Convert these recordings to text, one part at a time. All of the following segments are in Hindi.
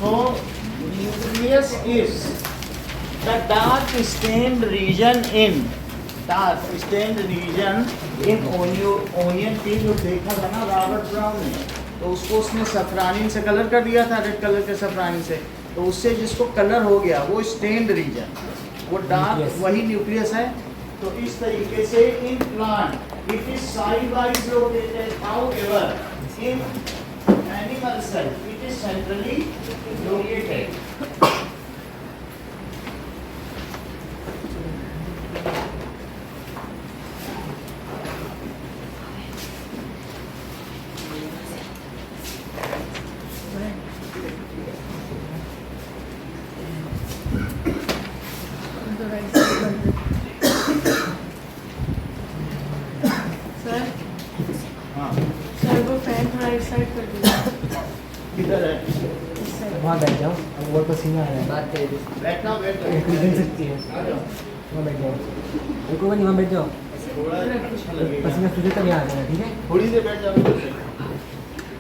So nucleus is the dark stained region in onion की जो देखा था ना रॉबर्ट ब्राउन ने, तो उसको उसने सफरानी से कलर कर दिया था, रेड कलर के सफरानी से, तो उससे जिसको कलर हो गया वो स्टेन्ड रीजन, वो डार्क वही न्यूक्लियस है। तो इस तरीके से in plant it is side wise located, however in animal cell it is centrally located. वहाँ बैठ जाओ, अब वो पसीना आ रहा है। बैठना गिर सकती है। वहाँ बैठ जाओ, रुको बनी, वहाँ बैठ जाओ, पसीना तुझे तब यहाँ आ जाएगा, ठीक है? थोड़ी देर बैठ जाओ।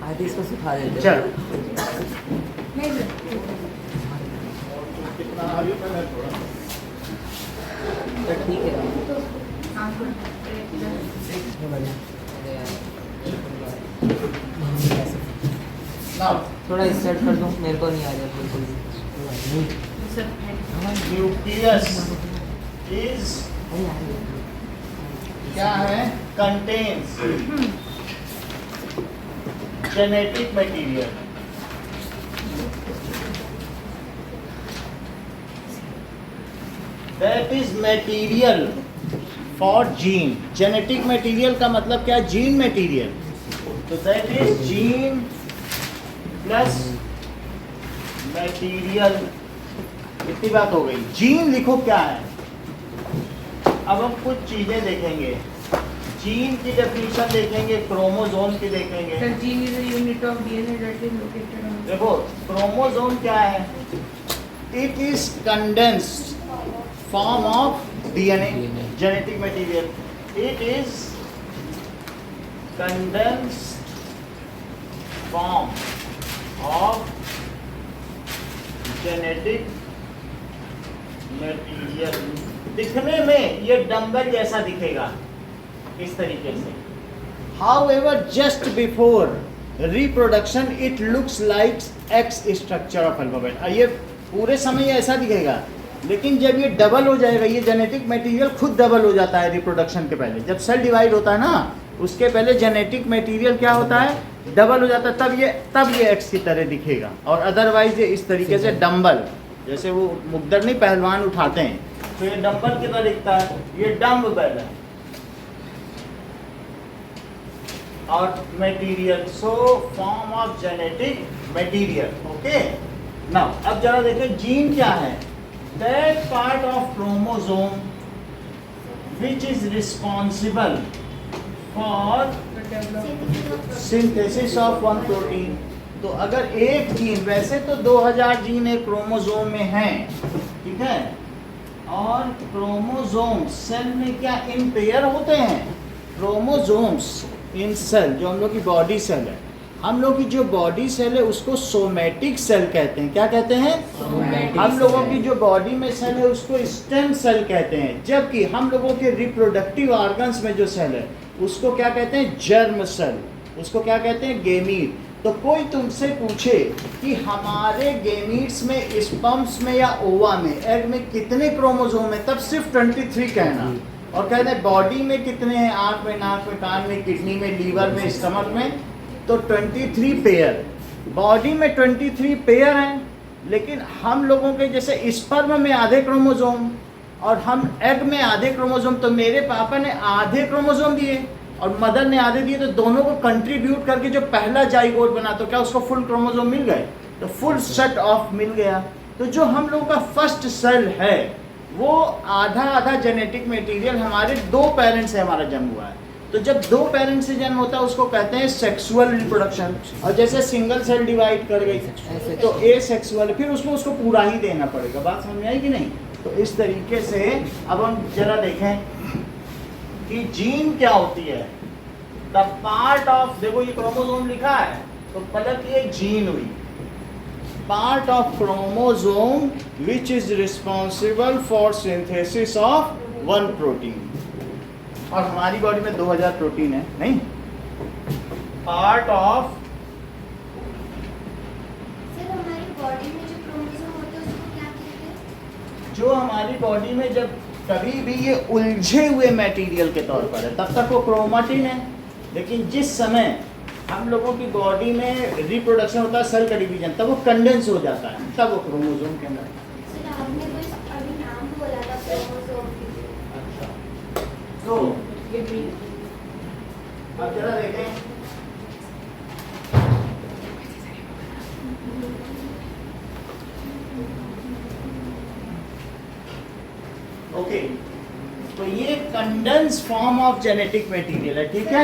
आदि इसको सिखा देते। चल कितना आगे पर है थोड़ा तो ठीक है। वो बढ़िया। नाउ थोड़ा स्टार्ट कर दूँ, मेरे को नहीं आ रहा बिल्कुल भी। न्यूक्लियस इज क्या है? Contains genetic material. That is material for gene. Genetic material का मतलब क्या? Gene material. तो that is gene plus material. इतनी बात हो गई। जीन लिखो क्या है। अब हम कुछ चीजें देखेंगे। जीन की डेफिनेशन देखेंगे, क्रोमोसोम की देखेंगे। Sir, gene is a unit of DNA that is located on. देखो क्रोमोसोम क्या है? It is condensed form of DNA, genetic material. It is condensed form of genetic material. दिखने में ये डंबल जैसा दिखेगा इस तरीके से। However, just before reproduction, it looks like X structure of alphabet. ये पूरे समय ये ऐसा दिखेगा, लेकिन जब ये डबल हो जाएगा, ये जेनेटिक मटेरियल खुद डबल हो जाता है रिप्रोडक्शन के पहले। जब सेल डिवाइड होता है ना, उसके पहले जेनेटिक मटेरियल क्या होता है? डबल हो जाता है, तब ये एक्स की तरह दिखेगा। और अदरवाइज ये इस तरीके से डंबल, जैसे वो मुकद्दर नहीं पहलवान उठाते हैं, तो ये डंबल की तरह दिखता है, ये डम्बल है। और material, so form of genetic material. Okay, now अब जरा देखें जीन क्या है। That part of chromosome which is responsible for synthesis of one protein. तो अगर एक जीन, वैसे तो 2000 जीन एक क्रोमोसोम में हैं, ठीक है, और क्रोमोसोम सेल में क्या इन पेयर होते हैं? क्रोमोसोम्स इन सेल, जो हम लोग की बॉडी सेल है, हम लोग की जो बॉडी सेल है उसको सोमैटिक सेल कहते हैं। क्या कहते हैं? हम लोगों की जो बॉडी में सेल है उसको स्टेम सेल कहते हैं। जबकि हम लोगों के रिप्रोडक्टिव ऑर्गन्स में जो सेल है उसको क्या कहते हैं? Germ cell. उसको क्या कहते हैं? गेमीट। तो कोई तुमसे पूछे कि हमारे गेमीट्स में, स्पर्म्स में या ओवा में, एग में कितने क्रोमोसोम है, तब सिर्फ 23 कहना। और कहते हैं बॉडी में कितने हैं? आँख में, नाक में, कान में, किडनी में, लीवर में, स्टमक में, तो 23 पेयर। बॉडी में 23 पेयर हैं, लेकिन हम लोगों के जैसे स्पर्म में आधे क्रोमोसोम और हम एग में आधे क्रोमोसोम। तो मेरे पापा ने आधे क्रोमोसोम दिए और मदर ने आधे दिए, तो दोनों को कंट्रीब्यूट करके जो पहला जाइगोट बना, तो क्या उसको फुल क्रोमोसोम मिल गए? तो फुल सेट ऑफ मिल गया। तो जो हम लोगों का फर्स्ट सेल है वो आधा आधा जेनेटिक मटेरियल, हमारे 2 पेरेंट्स से हमारा जन्म हुआ है। तो जब 2 पेरेंट्स से जन्म होता है उसको कहते हैं सेक्सुअल रिप्रोडक्शन। और जैसे सिंगल सेल डिवाइड कर गई तो ए सेक्सुअल, फिर उसको पूरा ही देना पड़ेगा। बात समझ आई कि नहीं? तो इस तरीके से अब हम जरा देखें कि जीन क्या होती है। द पार्ट ऑफ, देखो ये क्रोमोसोम लिखा है तो मतलब ये जीन हुई, part of chromosome which is responsible for synthesis of one protein. और हमारी बॉडी में 2000 प्रोटीन है, नहीं, पार्ट ऑफ, सर हमारी बॉडी में जो क्रोमोसोम होते हैं उसको क्या कहते हैं? जो हमारी बॉडी में जब कभी भी ये उलझे हुए मटेरियल के तौर पर है तब तक वो क्रोमाटिन है, लेकिन जिस समय हम लोगों की बॉडी में रिप्रोडक्शन होता है, सेल का डिवीजन, तब वो कंडेंस हो जाता है, तब वो क्रोमोसोम के अंदर। सर आपने कोई अभी नाम बोला था क्रोमोसोम की। अच्छा, तो ये भी अब जरा देखें, ओके, तो ये condense form of genetic material है, ठीक है।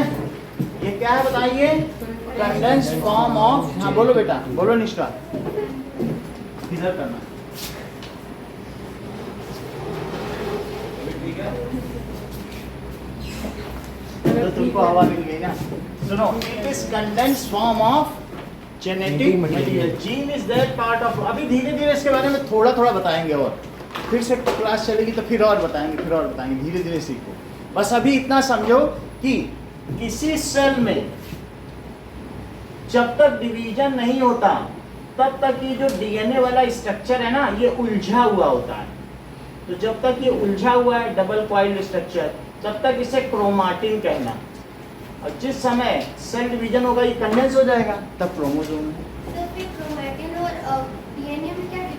ये क्या है बताइए? कंडेंस फॉर्म ऑफ, हाँ बोलो बेटा, बोलो निष्ठा, इधर करना, ठीक है, तो तुमको हवा मिल गई ना। सुनो, it is condense form of genetic material, gene is that part of, अभी धीरे धीरे इसके बारे में थोड़ा थोड़ा बताएंगे, और फिर से क्लास चलेगी तो फिर और बताएंगे, फिर और बताएंगे, धीरे धीरे सीखो। बस अभी इतना समझो कि किसी सेल में जब तक डिवीजन नहीं होता तब तक ये जो डीएनए वाला स्ट्रक्चर है ना, ये उलझा हुआ होता है। तो जब तक ये उलझा हुआ है डबल कॉइल्ड स्ट्रक्चर, तब तक इसे क्रोमाटिन कहना, और जिस समय सेल डिवीजन होगा ये कंडेंस हो जाएगा, तब क्रोमोसोम है। सर फिर क्रोमैटिन और डीएनए में क्या डिफरेंस है?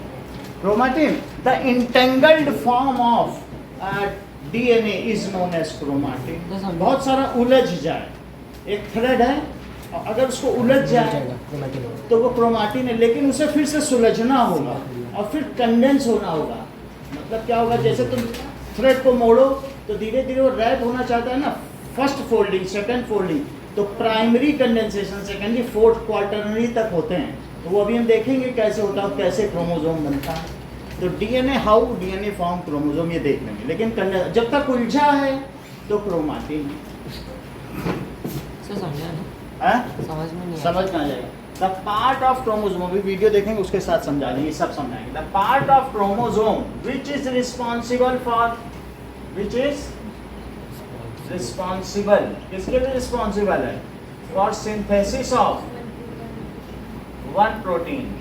Chromatin, the entangled form of DNA is known as chromatin. बहुत सारा उलझ जाए, एक थ्रेड है और अगर उसको उलझ जाए तो वो क्रोमाटिन है, लेकिन उसे फिर से सुलझना होगा और फिर कंडेंस होना होगा। मतलब क्या होगा, जैसे तुम थ्रेड को मोड़ो तो धीरे धीरे वो रैप होना चाहता है ना, फर्स्ट फोल्डिंग, सेकंड फोल्डिंग, तो primary condensation, secondary, fourth, quaternary तक होते हैं। तो वो अभी हम देखेंगे कैसे होता है, कैसे क्रोमोसोम बनता है। तो DNA, how DNA form chromosome, ये देख लेंगे, लेकिन जब तक उलझा है तो क्रोमाटिन सर समझा ना? है, समझ में नहीं समझ में आ जाएगा। द पार्ट ऑफ क्रोमोसोम, अभी वीडियो देखेंगे उसके साथ समझा देंगे, सब समझाएंगे। The part of chromosome which is responsible for, which is responsible, किसके लिए रिस्पॉन्सिबल है? For synthesis of one protein.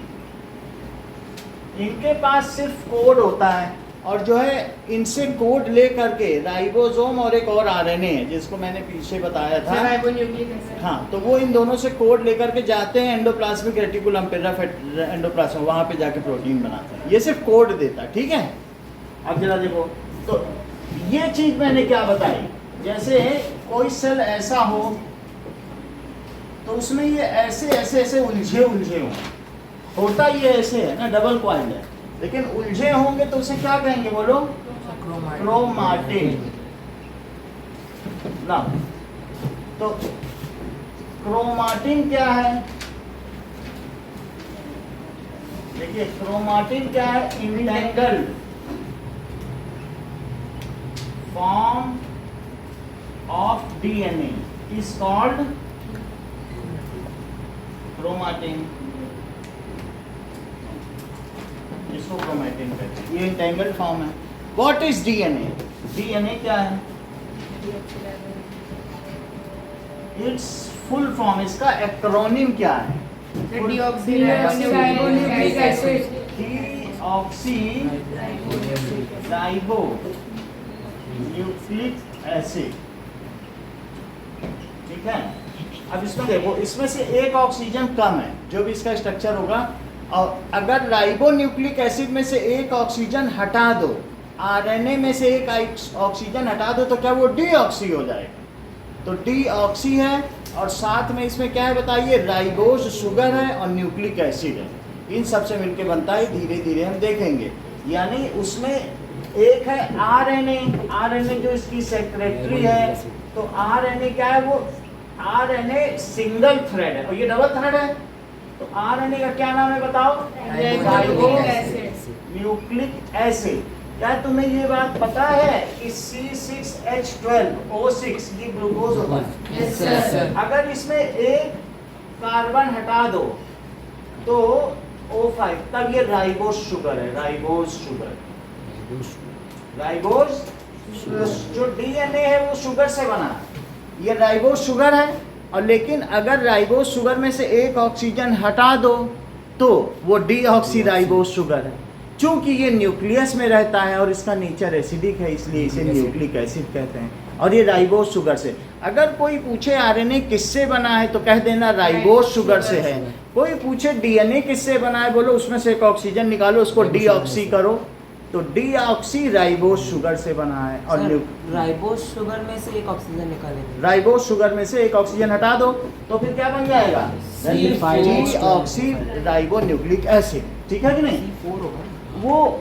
इनके पास सिर्फ कोड होता है, और जो है इनसे कोड ले करके राइबोसोम और एक और आरएनए है जिसको मैंने पीछे बताया था, राइबोन्यूक्लिक एसिड। हाँ, तो वो इन दोनों से कोड लेकर के जाते हैं एंडोप्लाज्मिक रेटिकुलम, एंडोप्लाज्म, वहाँ पे जाके प्रोटीन बनाते हैं। ये सिर्फ कोड देता है, ठीक है। अब जरा देखो, तो ये चीज मैंने क्या बताई, जैसे कोई सेल ऐसा हो तो उसमें ये ऐसे ऐसे ऐसे उलझे उलझे होता ये ऐसे है ना, डबल कॉइल्ड है, लेकिन उलझे होंगे तो उसे क्या कहेंगे, बोलो? क्रोमाटिन ना। तो क्रोमाटिन क्या है? देखिए क्रोमाटिन क्या है? Entangled form of DNA is called chromatin, जिसको क्रोमैटिन कहते हैं। ये इंटेंगल्ड फॉर्म है। What is DNA? डीएनए क्या है? इट्स फुल फॉर्म, इसका एक्रोनिम क्या है? Deoxyribonucleic acid. डीऑक्सीराइबोन्यूक्लिक एसिड, ठीक है। अब इसमें देखो, इसमें से एक ऑक्सीजन कम है, जो भी इसका स्ट्रक्चर होगा, और अगर राइबोन्यूक्लिक एसिड में से एक ऑक्सीजन हटा दो, आरएनए में से एक ऑक्सीजन हटा दो, तो क्या वो डीऑक्सी हो जाएगा? तो डीऑक्सी है, और साथ में इसमें क्या है बताइए? राइबोज शुगर है और न्यूक्लिक एसिड है। इन सब से मिलके बनता है, धीरे धीरे हम देखेंगे। यानी उसमें एक है आरएनए, आरएनए जो इसकी सेक्रेटरी है, तो आरएनए क्या है? वो आरएनए सिंगल थ्रेड है और ये डबल थ्रेड है, तो आरएनए का क्या नाम है बताओ? Ribonucleic acid. Nucleic acid. क्या तुम्हें ये बात पता है कि C6H12O6 ये ग्लूकोज होता है? Yes, sir. अगर इसमें एक कार्बन हटा दो तो O5, तब ये राइबोज शुगर है, राइबोज शुगर। राइबोज जो डीएनए है वो शुगर से बना, ये राइबोज शुगर है। और लेकिन अगर राइबोज शुगर में से एक ऑक्सीजन हटा दो तो वो डीऑक्सी राइबोज शुगर है। चूंकि ये न्यूक्लियस में रहता है और इसका नेचर एसिडिक है, इसलिए इसे न्यूक्लिक एसिड कहते हैं। और ये राइबोज शुगर से, अगर कोई पूछे आरएनए किससे बना है तो कह देना राइबोज शुगर से है। कोई पूछे डीएनए किससे बना है, बोलो उसमें से एक ऑक्सीजन निकालो, उसको डीऑक्सी करो, तो डीऑक्सी राइबोज शुगर से बना है। और राइबोज शुगर में से एक ऑक्सीजन निकालेंगे। राइबोज शुगर में से एक ऑक्सीजन हटा दो तो फिर क्या बन जाएगा? Deoxy ribo nucleic acid. ठीक है कि नहीं? C4 होगा। वो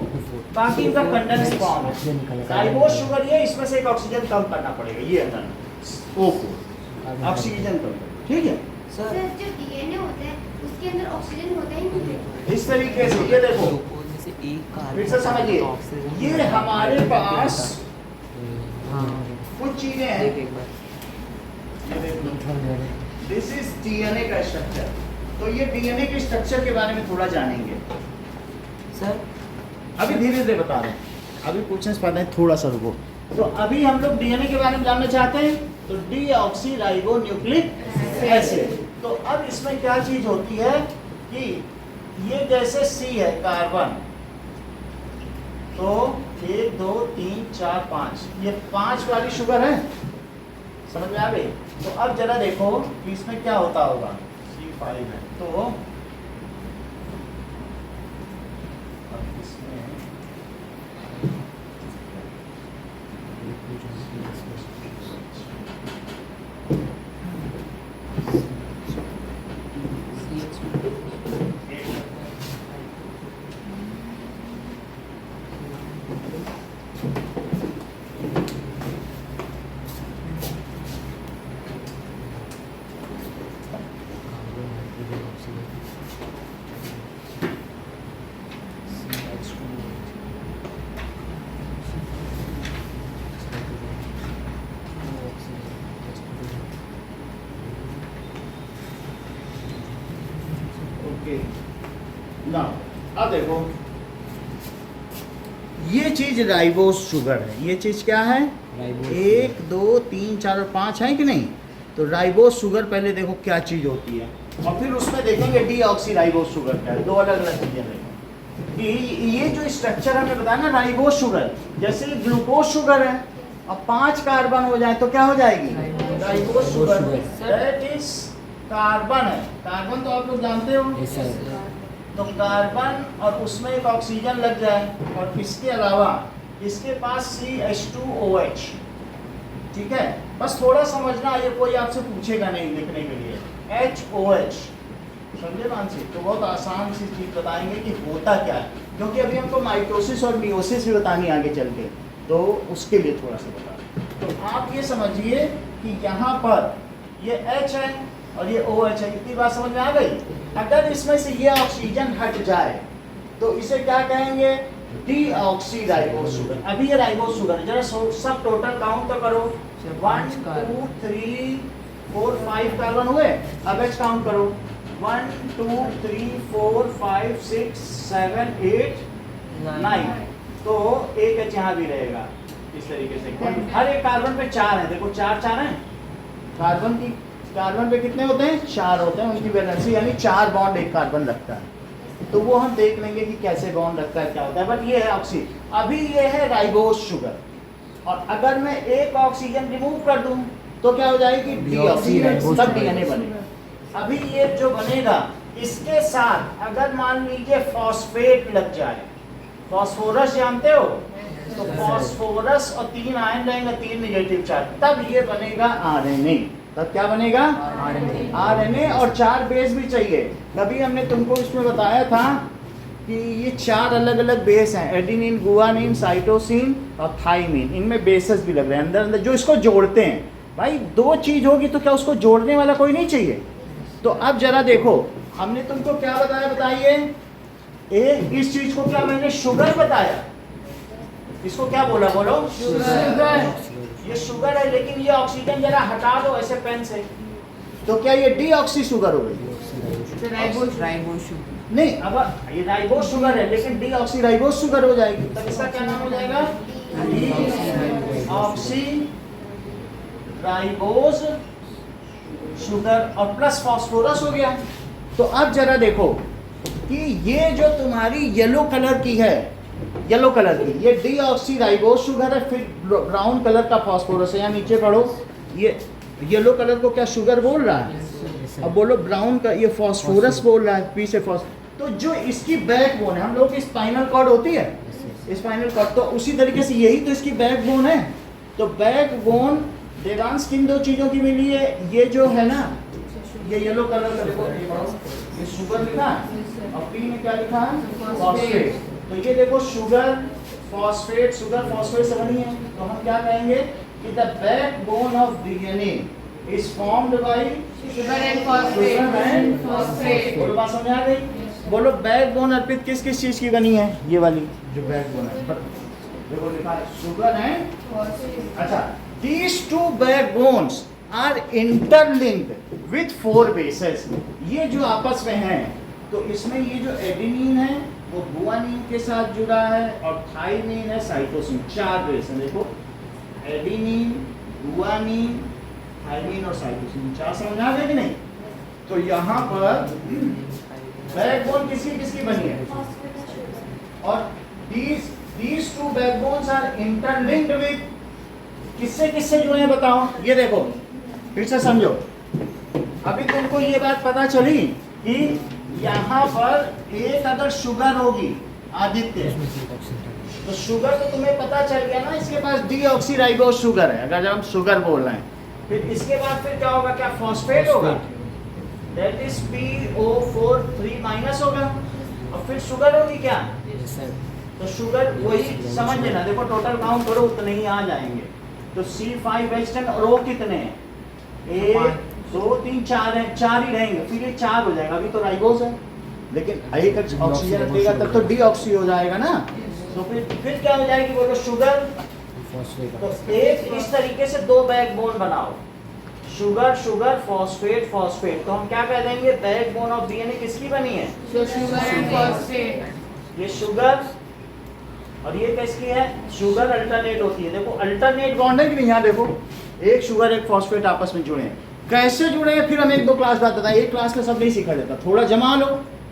बाकी का कंडेंस फॉर्म है। राइबोज शुगर ये, इसमें से एक ऑक्सीजन कम करना पड़ेगा, ये हटाना O4 ऑक्सीजन कम। ठीक है सर सर जो डीएनए होता है उसके अंदर ऑक्सीजन होता ही नहीं है। इस तरीके से ये देखो, ग्लूकोज में से एक कार्बन फिर से समझिए, ये हमारे पास हाँ कुछ चीजें हैं। देख एक बार। दिस इज डीएनए का स्ट्रक्चर। तो ये डीएनए के स्ट्रक्चर के बारे में थोड़ा जानेंगे। सर अभी धीरे धीरे बता रहे हैं, अभी पूछने से पहले थोड़ा सा रुको। तो अभी हम लोग डीएनए के बारे में जानना चाहते हैं, तो डीऑक्सी राइबो न्यूक्लिक एसिड। तो अब इसमें क्या चीज होती है कि ये जैसे C है कार्बन, तो 1 2 3 4 5, ये 5 वाली शुगर है, समझ में आ गई? तो अब जरा देखो कि इसमें क्या होता होगा। C5 है तो अब इसमें ओके ना, अब देखो ये चीज राइबोज शुगर है। ये चीज क्या है? 1 2 3 4 और 5 है कि नहीं? तो राइबोज शुगर पहले देखो क्या चीज होती है, और फिर उसमें देखेंगे डीऑक्सी राइबोज शुगर क्या है। दो अलग अलग चीजें देखें। ये जो स्ट्रक्चर हमने बताया ना राइबोज शुगर, जैसे ग्लूकोज शुगर है, अब 5 कार्बन हो जाए तो क्या हो जाएगी? Ribose sugar. That is carbon है। कार्बन तो आप लोग जानते हो। तो कार्बन और उसमें एक ऑक्सीजन लग जाए, और इसके अलावा इसके पास CH2OH। ठीक है, बस थोड़ा समझना, ये कोई आपसे पूछेगा नहीं लिखने के लिए। HOH समझे मानसी? तो बहुत आसान सी चीज बताएंगे कि होता क्या है, क्योंकि अभी हमको माइटोसिस और मियोसिस भी बतानी आगे चल के, तो उसके लिए थोड़ा सा बता। तो आप ये समझिए कि यहाँ पर ये H है और ये OH है। इतनी बात समझ में आ गई? अगर इसमें से ये ऑक्सीजन हट जाए तो इसे क्या कहेंगे? Deoxy ribose sugar. अभी ये राइबोज शुगर है, जरा सब टोटल काउंट तो करो। 1 2 3 4 5 कार्बन हुए। अब H काउंट करो। 1 2 3 4 5 6 7 8 9। तो एक H यहाँ भी रहेगा इस तरीके से। हर एक कार्बन पे 4 है, देखो 4 4 है। कार्बन पे कितने होते हैं? 4 होते हैं। उनकी वैलेंसी यानी 4 बॉन्ड एक कार्बन रखता है। तो वो हम देख लेंगे कि कैसे बॉन्ड रखता है, क्या होता है। बट ये है ऑक्सी। अभी ये है राइबोज शुगर, और अगर मैं एक ऑक्सीजन रिमूव कर दूं तो क्या हो जाएगी? डीऑक्सी, तब डीएनए बनेगा। अभी ये जो बनेगा, इसके साथ अगर मान लीजिए फॉस्फेट लग जाए, फॉस्फोरस जानते हो? तो फॉस्फोरस और 3 आयन रहेंगे, 3 नेगेटिव चार्ज, तब ये बनेगा आरएनए। तब क्या बनेगा? आरएनए। और 4 बेस भी चाहिए। अभी हमने तुमको इसमें बताया था कि ये 4 अलग अलग बेस हैं, एडेनिन, गुआनिन, साइटोसिन और थाइमिन। इनमें बेसेस भी लग रहे हैं अंदर जो इसको जोड़ते हैं। भाई 2 चीज होगी तो क्या उसको जोड़ने वाला कोई नहीं चाहिए? तो अब जरा देखो, हमने तुमको क्या बताया, बताइए। इस चीज को क्या मैंने शुगर बताया? इसको क्या बोला बोलो? शुगर। ये शुगर है, लेकिन ये ऑक्सीजन जरा हटा दो ऐसे पेन से, तो क्या ये डीऑक्सी शुगर हो गई? राइबोस। Ribose sugar. नहीं, अब ये राइबोस शुगर है लेकिन डीऑक्सी राइबोस शुगर हो जाएगी, तब इसका क्या नाम हो जाएगा? डीऑक्सी राइबोस शुगर और प्लस फास्फोरस हो गया। तो अब जरा देखो कि ये जो तुम्हारी येलो कलर की है, येलो कलर की ये डीऑक्सी राइबोस शुगर है, फिर ब्राउन कलर का फास्फोरस है। यहाँ नीचे पढ़ो, ये येलो कलर को क्या शुगर बोल रहा है? अब बोलो ब्राउन का ये फास्फोरस बोल रहा है, पी से फास्फोरस। तो जो इसकी बैकबोन है, हम लोग की स्पाइनल कॉर्ड होती है, स्पाइनल कॉर्ड, तो उसी तरीके से यही तो इसकी बैकबोन है। तो बैकबोन देवांश किन दो चीजों की मिली है? ये जो है ना, ये येलो कलर का देखो, ये शुगर लिखा है और पी में क्या लिखा है? फॉस्फेट। तो ये देखो शुगर फॉस्फेट, शुगर फॉस्फेट से बनी है, तो हम क्या कहेंगे कि the backbone of DNA is formed by sugar and phosphate. बोलो, बात समझ आ गई? बोलो बैकबोन अर्पित किस किस चीज की बनी है? ये वाली जो बैकबोन है, देखो लिखा है शुगर एंड। अच्छा, these two backbones are interlinked with 4 bases। ये जो आपस में हैं, तो इसमें ये जो एडेनिन है वो गुआनिन के साथ जुड़ा है और थाइमिन है साइटोसिन, 4 बेस है। देखो एडेनिन, गुआनिन, थाइमिन और साइटोसिन, 4 समझ आ गए कि नहीं? तो यहाँ पर बैकबोन किसकी किसकी बनी है? और these two backbones are interlinked with किससे किससे जुड़े हैं बताओ? ये देखो फिर से समझो। अभी तुमको ये बात पता चली कि यहाँ पर एक अगर शुगर होगी आदित्य, तो शुगर तो तुम्हें पता चल गया ना, इसके पास डीऑक्सी राइबोस शुगर है, अगर जब हम शुगर बोल रहे हैं। फिर इसके बाद फिर क्या होगा? क्या फॉस्फेट होगा? दैट इज PO4 3- होगा, और फिर शुगर होगी क्या? तो शुगर वही समझ लेना, देखो टोटल काउंट करो उतने ही आ जाएंगे। तो C5H10 और O कितने हैं? 1 2 3 4 हैं, 4 ही रहेंगे, फिर ये 4 हो जाएगा। अभी तो राइबोस है, लेकिन एक ऑक्सीजन रखेगा तब तो डीऑक्सी हो जाएगा ना। तो फिर क्या हो जाएगी बोलो? शुगर। तो एक इस तरीके से 2 बैकबोन बनाओ, शुगर शुगर फॉस्फेट फॉस्फेट। तो हम क्या कह देंगे? बैकबोन ऑफ डीएनए किसकी बनी है? Sugar and phosphate. ये शुगर और ये किसकी है? शुगर अल्टरनेट होती है। देखो अल्टरनेट बॉन्ड है कि नहीं? यहाँ देखो एक शुगर एक फॉस्फेट आपस में जुड़े हैं। कैसे जुड़े हैं फिर हम 1-2 क्लास बात बताएं, एक क्लास में सब नहीं सीखा जाता, थोड़ा जमा लो,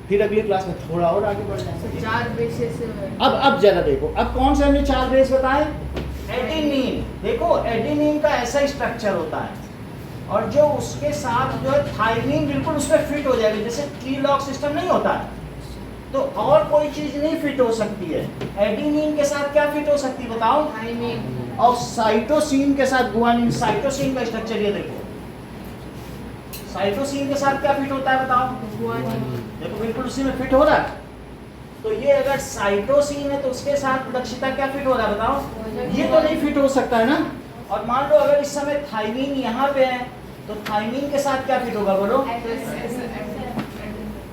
फिर अगली क्लास में थोड़ा और आगे बढ़ जाएंगे। 4 बेसेस है। अब जरा देखो, अब कौन से हमने 4 बेस बताए? एडेनिन। देखो एडेनिन का ऐसा स्ट्रक्चर होता है, और जो उसके साथ जो है थाइमिन बिल्कुल उस पर फिट हो जाएगी, जैसे की लॉक सिस्टम नहीं होता है, तो और कोई चीज नहीं फिट हो सकती है। एडेनिन के साथ क्या फिट हो सकती है बताओ? थाइमिन। और साइटोसिन के साथ गुआनिन। साइटोसिन का स्ट्रक्चर ये देखो, साइटोसिन के साथ क्या फिट होता है बताओ? गुआनिन। देखो बिल्कुल उसी में फिट हो रहा है। तो ये अगर साइटोसिन है तो उसके साथ लक्षिता क्या फिट हो रहा है बताओ? ये तो नहीं फिट हो सकता है ना। और मान लो अगर इस समय थाइमिन यहाँ पे है, तो थाइमिन के साथ क्या फिट होगा बोलो?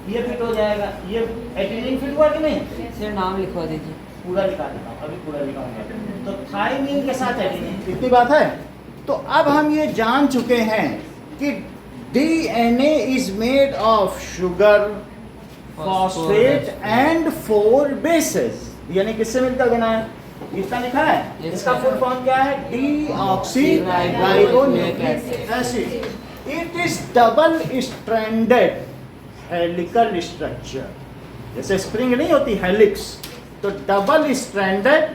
ये फिट हो जाएगा। ये एडेनिन फिट हुआ कि नहीं? सर नाम लिखवा दीजिए। पूरा लिखा देता हूँ, अभी पूरा लिखाऊंगा। तो थाइमिन के साथ एडेनिन, इतनी बात है। तो अब हम ये जान चुके हैं कि DNA is made of sugar phosphate and 4 bases. यानी किससे मिलकर बना है? कितना लिखा है? Yes, इसका sir. फुल फॉर्म क्या है? Deoxy ribonucleic acid. It is double stranded helical structure. जैसे स्प्रिंग नहीं होती हेलिक्स, तो डबल स्ट्रैंडेड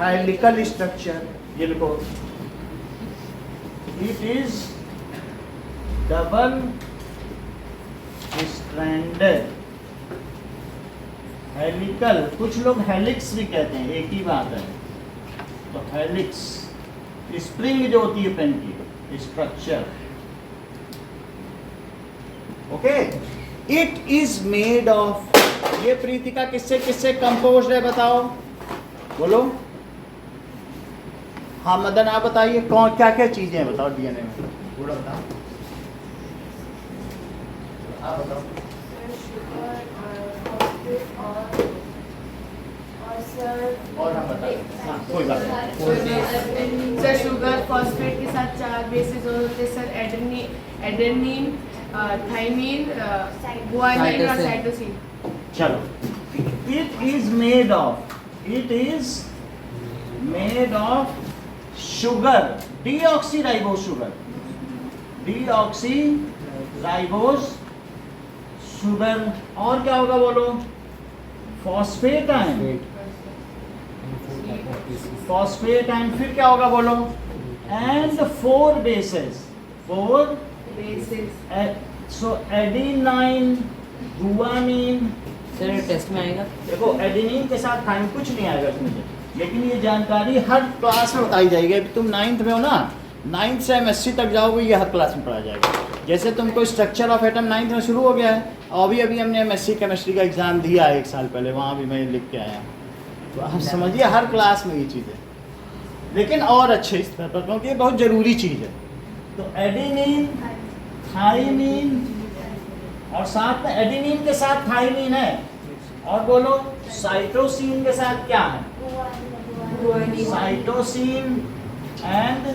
हेलिकल स्ट्रक्चर। ये लिखो, it is double stranded helical, कुछ लोग हेलिक्स भी कहते हैं, एक ही बात है। तो हेलिक्स स्प्रिंग जो होती है पेन की structure. Okay, it is made of, ये प्रीतिका किससे किससे कंपोज्ड है बताओ? बोलो। हाँ मदन आप बताइए, कौन क्या क्या चीजें हैं बताओ डीएनए में? पूरा बताओ, आप बताओ। और सर और हम बता हाँ कोई बात नहीं। सर शुगर फॉस्फेट के साथ 4 बेसिस और होते हैं सर, एडेनिन, थाइमिन, गुआनिन और साइटोसिन। चलो, it is made of sugar, deoxyribose sugar, deoxyribose sugar, और क्या होगा बोलो? फॉस्फेट आयन, फॉस्फेट आयन, फिर क्या होगा बोलो? And 4 bases, 4 bases. so adenine, guanine, sir test में आएगा? देखो एडेनिन के साथ थाइम कुछ नहीं आएगा इसमें, लेकिन ये जानकारी हर क्लास में बताई जाएगी। अभी तुम 9th में हो ना, 9th से MSc तक जाओगे, ये हर क्लास में पढ़ा जाएगा। जैसे तुमको स्ट्रक्चर ऑफ एटम 9th में शुरू हो गया है, और अभी हमने MSc केमिस्ट्री का एग्ज़ाम दिया है 1 साल पहले, वहाँ भी मैं लिख के आया। तो आप समझिए हर क्लास में ये चीज़ है, लेकिन और अच्छे स्तर पर, क्योंकि ये बहुत ज़रूरी चीज़ है। तो एडेनिन, थाइमिन, और साथ में एडेनिन के साथ थाइमिन है, और बोलो साइटोसिन के साथ क्या है? साइटोसिन एंड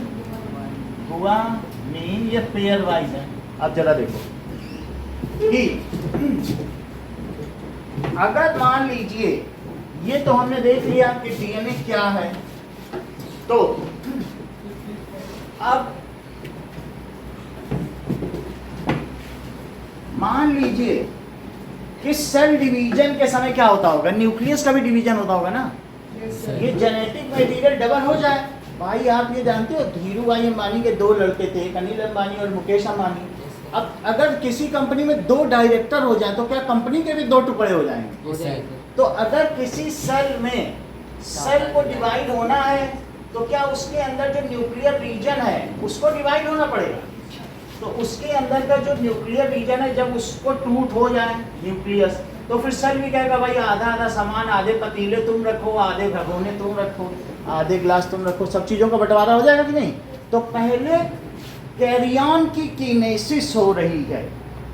गुआनिन, ये पेयर वाइज है। अब जरा देखो कि अगर मान लीजिए, ये तो हमने देख लिया कि डीएनए क्या है, तो अब मान लीजिए कि सेल डिवीजन के समय क्या होता होगा? न्यूक्लियस का भी डिवीजन होता होगा ना। ये जेनेटिक मटेरियल डबल हो जाए। भाई आप ये जानते हो, धीरू भाई अंबानी के 2 लड़के थे, अनिल अंबानी और मुकेश अंबानी। अब अगर किसी कंपनी में 2 डायरेक्टर हो जाए, तो क्या कंपनी के भी 2 टुकड़े हो जाएंगे? हो जाएगा। तो अगर किसी सेल में सेल को डिवाइड होना है, तो क्या उसके अंदर जो न्यूक्लियर रीजन है उसको डिवाइड होना पड़ेगा। तो उसके अंदर का जो न्यूक्लियर रीजन है, जब उसको टूट हो जाए न्यूक्लियस, तो फिर सेल भी कहेगा भाई आधा आधा सामान, आधे पतीले तुम रखो, आधे भगोने तुम रखो, आधे ग्लास तुम रखो, सब चीज़ों का बंटवारा हो जाएगा कि नहीं। तो पहले कैरियन की कीनेसिस हो रही है,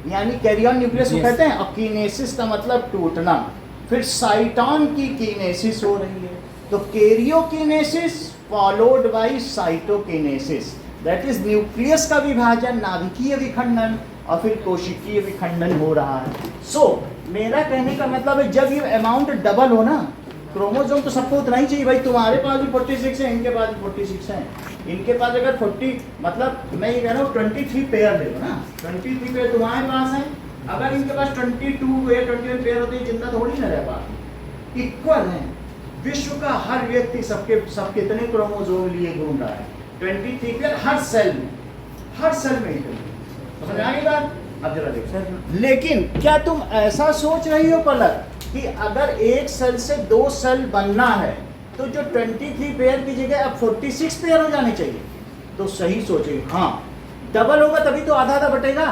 यानी कैरियन न्यूक्लियस को कहते हैं, और कीनेसिस का मतलब टूटना। फिर साइटोन की कीनेसिस हो रही है, तो karyokinesis followed by cytokinesis, that is nucleus का विभाजन, नाभिकीय विखंडन, और फिर कोशिकीय विखंडन हो रहा है। सो मेरा कहने का मतलब है, जब ये अमाउंट डबल हो ना, क्रोमोसोम तो सबको उतना ही चाहिए भाई। तुम्हारे पास भी 46 है, इनके पास भी 46 है। इनके पास अगर 40, मतलब मैं ये कह रहा हूँ 23 पेयर ले लो ना, 23 पेयर तुम्हारे पास है। अगर इनके पास 22 या 21 पेयर होते, जिंदा थोड़ी ना रह पाते। इक्वल है। विश्व का हर व्यक्ति सब कितने क्रोमोसोम लिए घूम रहा है? 23 पेयर हर सेल में, हर सेल में इतने। समझ आ गई बात? अब जरा देखो। लेकिन क्या तुम ऐसा सोच रही हो पलक कि अगर एक सेल से 2 सेल बनना है, तो जो 23 पेयर की जगह अब 46 पेयर हो जाने चाहिए? तो सही सोचिए, हाँ डबल होगा तभी तो आधा आधा बटेगा।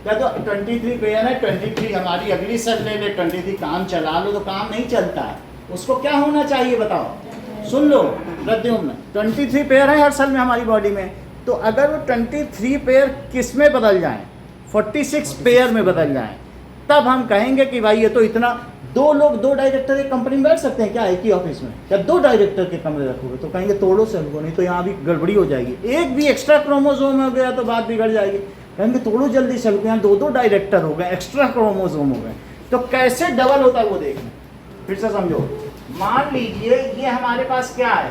क्या तो 23 पेयर है, 23 हमारी अगली सेल ले ले, 23 काम चला लो, तो काम नहीं चलता है। उसको क्या होना चाहिए बताओ? सुन लो प्रद्युम्न, 23 पेयर है हर सेल में हमारी बॉडी में, तो अगर वो 23 पेयर किस में बदल जाएं? 46 पेयर में बदल जाएं, तब हम कहेंगे कि भाई ये तो इतना। 2 लोग 2 डायरेक्टर एक कंपनी में बैठ सकते हैं क्या एक ही ऑफिस में? जब 2 डायरेक्टर के कमरे रखोगे तो कहेंगे तोड़ो सेल को, नहीं तो यहाँ भी गड़बड़ी हो जाएगी। एक भी एक्स्ट्रा क्रोमोसोम हो गया तो बात बिगड़ जाएगी। कहेंगे तोड़ो जल्दी सेल को, यहाँ 2 डायरेक्टर हो गए, एक्स्ट्रा क्रोमोसोम हो गए। तो कैसे डबल होता है वो देखना, फिर से समझो। मान लीजिए ये हमारे पास क्या है?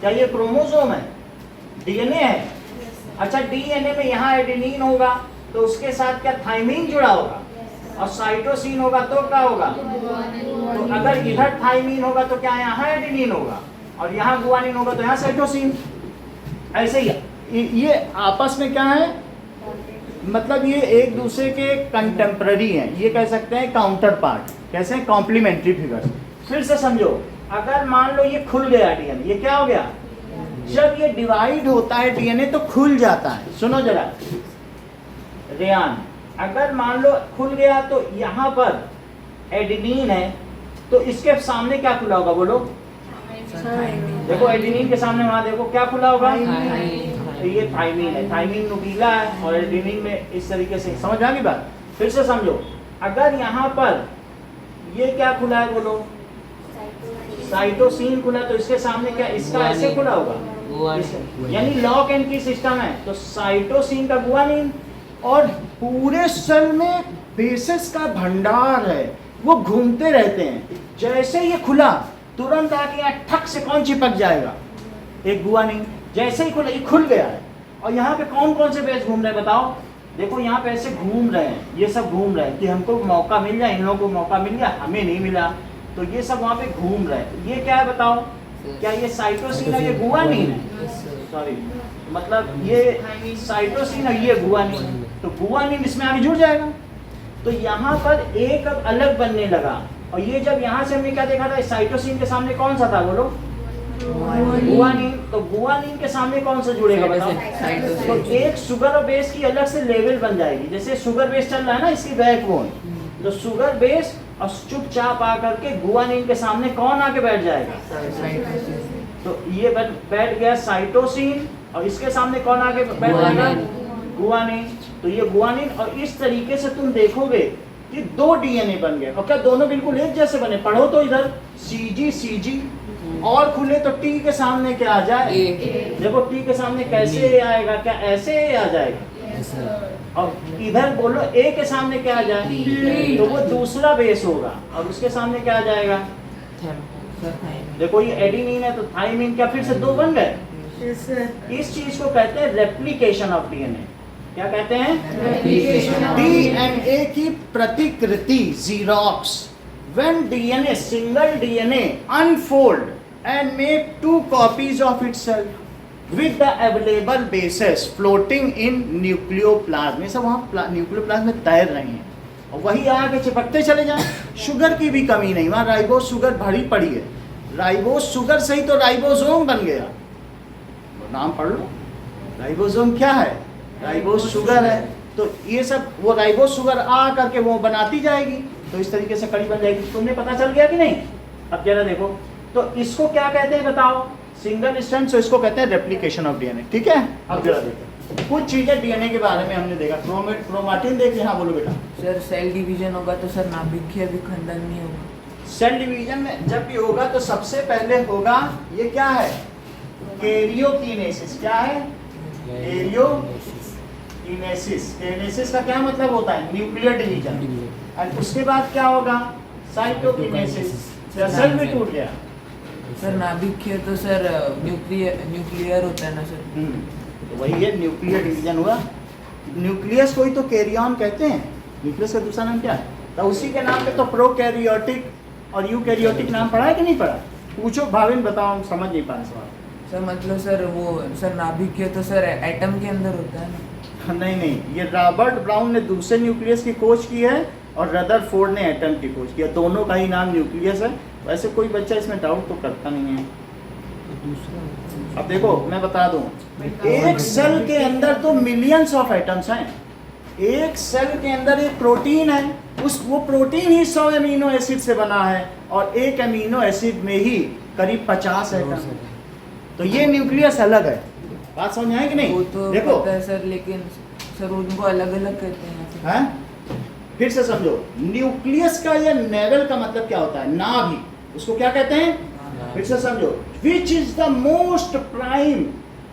क्या ये क्रोमोसोम है? डीएनए है। अच्छा, डीएनए में यहाँ एडेनिन होगा, तो उसके साथ क्या थाइमिन जुड़ा होगा, और साइटोसिन होगा तो क्या होगा? तो अगर इधर थाइमिन होगा तो क्या यहाँ एडेनिन होगा, और यहाँ गुआनिन होगा तो यहाँ साइटोसिन। ऐसे ही ये आपस में क्या है, मतलब ये एक दूसरे के कंटेम्पररी हैं, ये कह सकते हैं काउंटर पार्ट, कैसे हैं? Complementary figures. फिर से समझो, अगर मान लो ये खुल गया डीएनए, ये क्या हो गया? जब ये डिवाइड होता है डीएनए तो खुल जाता है। सुनो जरा रेयान, अगर मान लो खुल गया तो यहाँ पर एडेनिन है, तो इसके सामने क्या खुला होगा बोलो? देखो एडेनिन के सामने वहां देखो क्या खुला होगा? तो ये थाइमिन है। थाइमिन नुकीला है और एडेनिन में इस तरीके से। समझ आ गई बात? फिर से समझो, अगर यहाँ पर ये क्या खुला है बोलो? साइटोसिन खुला तो इसके सामने क्या इसका ऐसे खुला होगा, गुआनिन। यानी लॉक एंड की सिस्टम है। तो साइटोसिन का गुआनिन, और पूरे सेल में बेसेस का भंडार है, वो घूमते रहते हैं। जैसे ये खुला तुरंत आके यहाँ ठक से कौन चिपक जाएगा, एक गुआनिन। जैसे ही खुला, ये खुल गया है, और यहाँ पे कौन कौन से बेस घूम रहे हैं बताओ। देखो यहाँ पे ऐसे घूम रहे हैं, ये सब घूम रहे हैं कि हमको मौका मिल जाए, इन लोगों को मौका मिल गया, हमें नहीं मिला, तो ये सब वहाँ पे घूम रहे हैं। ये क्या है बताओ, क्या ये साइटोसिन है, ये गुआनिन है, सॉरी मतलब ये साइटोसिन है, ये गुआनिन। तो गुआनिन इसमें आगे जुड़ जाएगा। तो यहाँ पर एक अब अलग बनने लगा, और ये जब यहाँ से हमने क्या देखा था, साइटोसिन के सामने कौन सा था बोलो, गुआनिन। तो गुआनिन के सामने कौन सा जुड़ेगा बताओ। तो एक शुगर और बेस की अलग से लेवल बन जाएगी। जैसे शुगर बेस चल रहा है ना, इसकी बैकबोन, तो शुगर बेस और चुपचाप आकर के गुआनिन के सामने कौन आके बैठ जाएगा, तो ये बैठ गया साइटोसिन, और इसके सामने कौन आके बैठ जाएगा, गुआनिन। तो ये गुआनिन, और इस तरीके से तुम देखोगे कि 2 डीएनए बन गए। और क्या दोनों बिल्कुल एक जैसे बने, पढ़ो तो इधर सीजी सीजी, और खुले तो टी के सामने क्या आ जाए, देखो टी के सामने कैसे ए आएगा, क्या ऐसे ए आ जाएगा, और इधर बोलो ए के सामने क्या आ जाए, तो वो दूसरा बेस होगा, और उसके सामने क्या आ जाएगा, देखो ये एडेनिन है तो थाइमिन, क्या फिर से 2 बन गए। इस चीज को कहते हैं रेप्लिकेशन ऑफ डीएनए। क्या कहते हैं, डीएनए की प्रतिकृति, xerox. When DNA, single DNA unfold and make 2 copies of itself with the available bases floating in nucleoplasm। ये सब वहाँ न्यूक्लियोप्लाज्म में तैर रहे हैं, और वही आके चिपकते चले जाएं। शुगर की भी कमी नहीं, वहाँ राइबोस शुगर भरी पड़ी है। राइबोस शुगर से ही तो राइबोसोम बन गया, नाम पढ़ लो। राइबोसोम क्या है, राइबोस शुगर है। तो ये सब वो राइबोस शुगर आ करके वो बनाती जाएगी, तो इस तरीके से कड़ी बन जाएगी। तुमने पता चल गया कि नहीं। अब जरा देखो, तो इसको क्या कहते हैं बताओ, सिंगल स्ट्रैंड, तो इसको कहते हैं रेप्लिकेशन ऑफ डीएनए। ठीक है, अब जरा देखो कुछ चीजें डीएनए के बारे में हमने देखा। क्रोमैटिन देखिए, हाँ बोलो बेटा। सर सेल डिवीजन होगा तो सर नाभिकीय विखंडन नहीं होगा। सेल डिवीजन में जब भी होगा तो सबसे पहले होगा, ये क्या है, कैरियोकिनेसिस। क्या है, कैरियोकिनेसिस। कैनेसिस का क्या मतलब होता है, न्यूक्लियर डिवीजन। और उसके बाद क्या होगा, साइटोकिनेसिस, सेल भी टूट गया। सर नाभिकीय तो सर न्यूक्लियर होता है ना सर। तो वही है, न्यूक्लियर डिवीजन हुआ। न्यूक्लियस को ही तो कैरियन कहते हैं, न्यूक्लियस का दूसरा नाम क्या है, तो उसी के नाम पे तो प्रोकैरियोटिक और यूकैरियोटिक नाम पढ़ा है कि नहीं पढ़ा, पूछो भाविन, बताओ, समझ नहीं पाए सवाल। सर मतलब सर वो सर नाभिकीय तो सर एटम के अंदर होता है ना। नहीं नहीं, ये रॉबर्ट ब्राउन ने दूसरे न्यूक्लियस की खोज की है, और रदरफोर्ड ने एटम की खोज किया। दोनों का ही नाम न्यूक्लियस है। वैसे कोई बच्चा इसमें डाउट तो करता नहीं है। अब देखो मैं बता दूं, एक सेल के अंदर तो मिलियंस ऑफ एटम्स हैं। एक सेल के अंदर एक प्रोटीन है, वो प्रोटीन ही 100 अमीनो एसिड से बना है, और एक अमीनो एसिड में ही करीब 50 एटम। तो ये न्यूक्लियस अलग है। बात समझ आए कि नहीं। वो तो देखो पता है सर, लेकिन सर उनको अलग अलग कहते हैं। हैं? फिर से समझो, न्यूक्लियस का या नेवल का मतलब क्या होता है, नाभि, उसको क्या कहते हैं। फिर से समझो, which is the most prime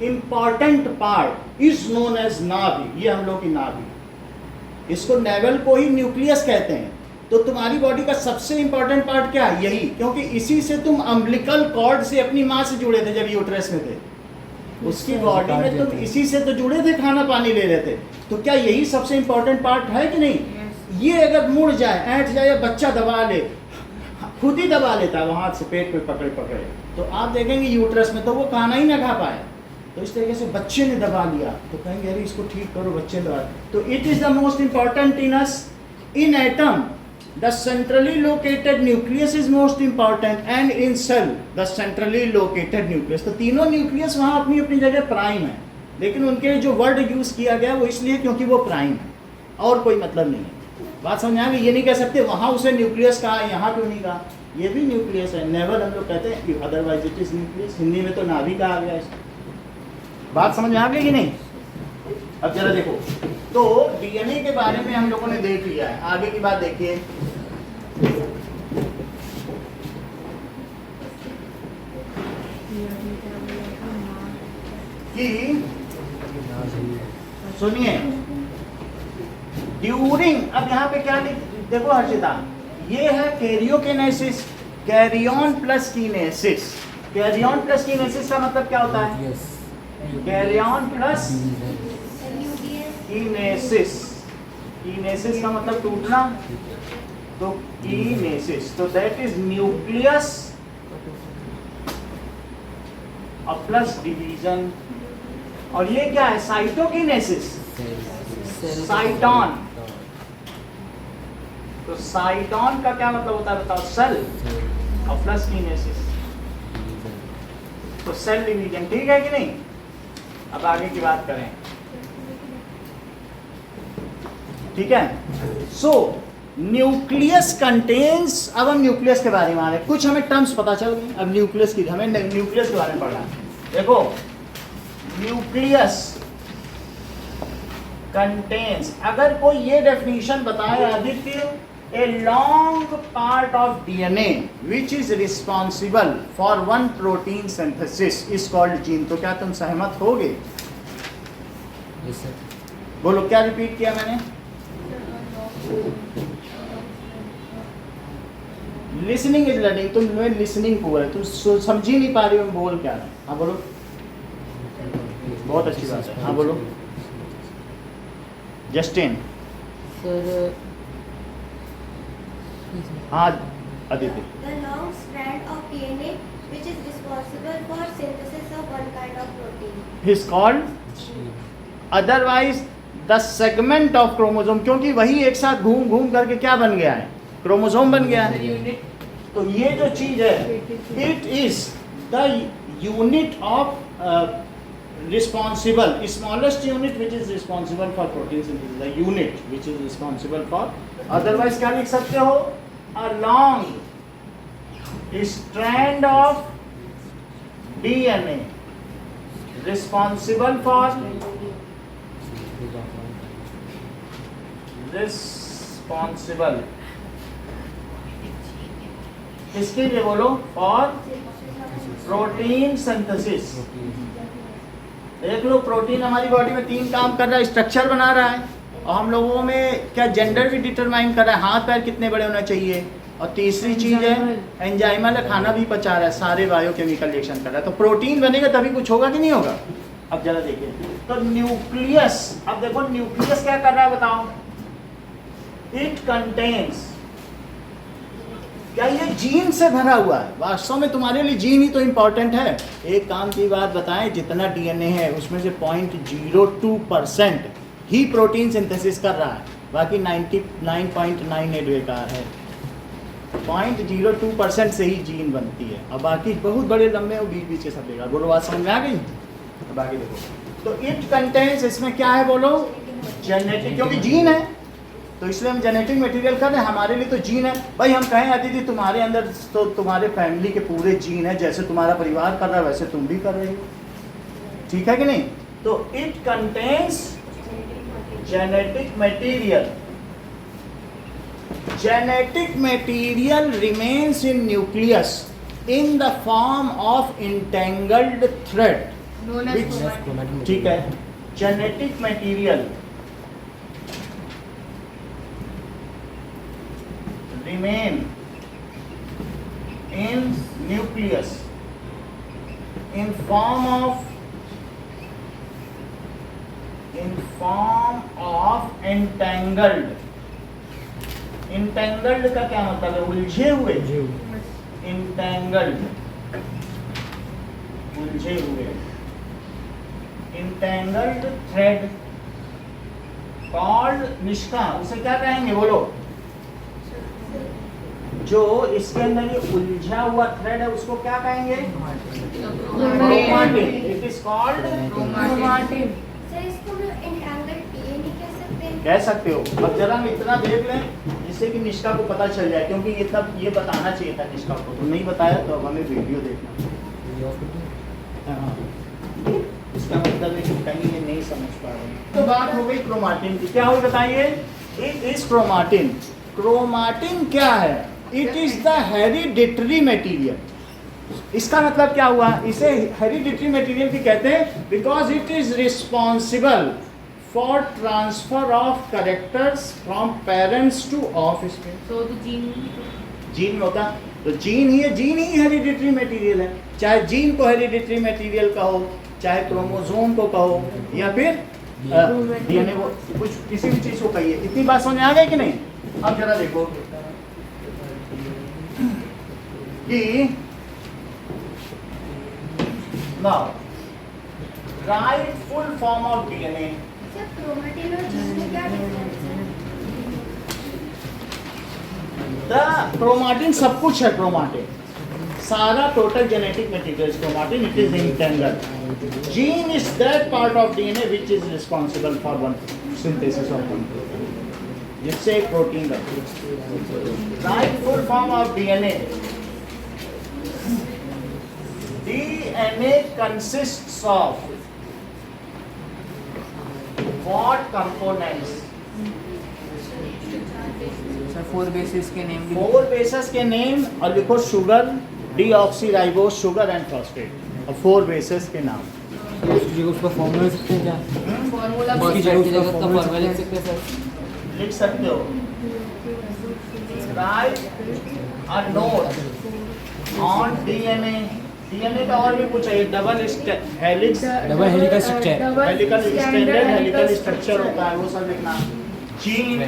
important part is known as नाभि। ये हम लोग की नाभि, इसको नेवल को ही न्यूक्लियस कहते हैं। तो तुम्हारी बॉडी का सबसे इंपॉर्टेंट पार्ट क्या है, यही, क्योंकि इसी से तुम अम्बिलिकल कॉर्ड से अपनी माँ से जुड़े थे जब यूट्रस में थे। उसकी बॉडी में तुम इसी से तो जुड़े थे, खाना पानी ले रहे थे। तो क्या यही सबसे इंपॉर्टेंट पार्ट है कि नहीं। ये अगर मुड़ जाए, ऐंठ जाए, या बच्चा दबा ले, खुद ही दबा लेता है वो हाथ से पेट पे पकड़े पकड़े, तो आप देखेंगे यूट्रस में तो वो खाना ही ना खा पाए। तो इस तरीके से बच्चे ने दबा लिया तो कहेंगे अरे इसको ठीक करो, बच्चे ने दबा। तो it is the most important in us, in atom the centrally located nucleus is most important, and in cell the centrally located nucleus. तो तीनों न्यूक्लियस वहाँ अपनी अपनी जगह प्राइम है, लेकिन उनके जो वर्ड यूज किया गया वो इसलिए क्योंकि वो प्राइम है, और कोई मतलब नहीं है। बात समझ आ गई। ये नहीं कह सकते वहाँ उसे न्यूक्लियस कहा, यहाँ क्यों नहीं कहा। ये भी न्यूक्लियस है, नेवल हम लोग कहते हैं, otherwise it is nucleus. Hindi में तो नाभि कहा गया इसको। बात समझ में आ गई कि नहीं। अब जरा देखो, तो डीएनए के बारे में हम लोगों ने देख लिया है। आगे की बात देखिए, कि सुनिए ड्यूरिंग, अब यहाँ पे क्या देखो हर्षिता, ये है karyokinesis, karyon plus kinesis. Karyon plus kinesis का मतलब क्या होता है? Carrion plus कीनेसिस। कीनेसिस का मतलब टूटना, तो कीनेसिस, तो दैट इज न्यूक्लियस और प्लस डिवीजन। और ये क्या है? Cytokinesis, cyton. तो साइटॉन का क्या मतलब होता है बताओ? सेल और प्लस कीनेसिस, तो सेल डिवीजन। ठीक है कि नहीं? अब आगे की बात करें, ठीक है। सो न्यूक्लियस कंटेन्स, अब हम न्यूक्लियस के बारे में आ रहे हैं, कुछ हमें टर्म्स पता चल गई। अब न्यूक्लियस की, हमें न्यूक्लियस के बारे में पढ़ना है। देखो न्यूक्लियस कंटेन्स, अगर कोई ये डेफिनेशन बताए Aditya, a long part of DNA which is responsible for one protein synthesis is called gene, तो क्या तुम सहमत होगे? Yes, sir. बोलो, क्या रिपीट किया मैंने? Listening is learning. तुम में लिसनिंग पुअर है, तुम समझ ही नहीं पा रही हो मैं बोल क्या रहा हूं। हाँ बोलो, बहुत अच्छी बात है। हाँ बोलो जस्टिन। सर हाँ Aditya. The long strand of DNA which is responsible for synthesis of one kind of protein. Is called otherwise the segment of chromosome, क्योंकि वही एक साथ घूम घूम करके क्या बन गया है? क्रोमोसोम बन गया है। तो ये जो चीज है, it is the unit of responsible, smallest unit which is responsible for protein synthesis, the unit which is responsible for, otherwise क्या लिख सकते हो? A long strand of DNA responsible for responsible किसके लिए बोलो? For protein synthesis। देख लो, प्रोटीन हमारी बॉडी में 3 काम कर रहा है, स्ट्रक्चर बना रहा है, और हम लोगों में क्या जेंडर भी डिटरमाइन कर रहा है, हाथ पैर कितने बड़े होना चाहिए, और तीसरी चीज है एंजाइमल, खाना भी पचा रहा है, सारे बायोकेमिकल रिएक्शन कर रहा है। तो प्रोटीन बनेगा तभी कुछ होगा कि नहीं होगा? अब जरा देखिए, तो न्यूक्लियस, अब देखो न्यूक्लियस क्या कर रहा है बताओ? इट कंटेन्स, क्या ये जीन से भरा हुआ है? वास्तव में तुम्हारे लिए जीन ही तो इम्पोर्टेंट है। एक काम की बात बताएं, जितना डीएनए है उसमें से 0.02% ही प्रोटीन सिंथेसिस कर रहा है, बाकी 99.98 बेकार है। 0.02% से ही जीन बनती है, और बाकी बहुत बड़े लंबे और बीच बीच के सब बेकार। बोलो, बात समझ में आ गई? बाकी देखो, तो इट कंटेन्स, इसमें क्या है बोलो? जेनेटिक, क्योंकि जीन है तो इसलिए हम जेनेटिक मटेरियल कर रहे हैं, हमारे लिए तो जीन है। भाई हम कहें अदिति तुम्हारे अंदर तो तुम्हारे फैमिली के पूरे जीन है, जैसे तुम्हारा परिवार कर रहा है वैसे तुम भी कर रहे हो, ठीक है कि नहीं? तो it contains genetic material. Genetic material remains in nucleus in the form of entangled thread, ठीक है। Genetic material remain in nucleus in form of entangled। entangled का क्या मतलब है? उलझे हुए। entangled, उलझे हुए। entangled thread called निष्का, उसे क्या कहेंगे बोलो? जो इसके अंदर ये उलझा हुआ थ्रेड है उसको क्या कहेंगे? Chromatin. It is called chromatin. Sir इसको हम entangled DNA कह सकते हैं? कह सकते हो। अब जरा हम इतना देख लें जिससे कि निष्का को पता चल जाए, क्योंकि ये तब ये बताना चाहिए था निष्का को, तो नहीं बताया, तो अब हमें वीडियो देखना। हाँ, इसका मतलब है कि कहीं ये नहीं समझ पा रहे। तो बात हो गई क्रोमाटिन की, क्या हो बताइए? It is chromatin. क्रोमाटिन क्या है? It is the hereditary material. इसका मतलब क्या हुआ, इसे हेरिडिटरी मटेरियल भी कहते हैं because it is responsible for transfer of characters from parents to offspring. तो जीन जीन में होता, तो जीन ही हेरिडिटरी मटेरियल है। चाहे जीन को हेरिडिटरी मटेरियल कहो, चाहे क्रोमोसोम को कहो, या फिर डीएनए को, कुछ किसी भी चीज को कहिए। इतनी बात समझ आ गई कि नहीं? अब जरा देखो कि now right full form of DNA. Sir chromatin और जीन में क्या डिफरेंस है? द क्रोमाटिन सब कुछ है, क्रोमाटिन सारा total genetic material chromatin, it is entangle. Gene is that part of DNA which is responsible for one synthesis of one protein, जिससे एक protein right full form of DNA. DNA consists of what components? Sir 4 basis के नेम भी 4 बेसेस के नेम, और लिखो sugar, deoxyribose sugar and phosphate, और 4 बेसेस के नाम। उसकी जगह उसका फॉर्मूला लिख सकते हैं क्या? फॉर्मूला उसकी जगह उसका फॉर्मूला फॉर्मूला लिख सकते हैं सर। लिख सकते हो। Right a note on DNA. DNA का और भी कुछ है, double helix, double helical structure, helical extended helical structure होता है, वो सब लिखना। जीन,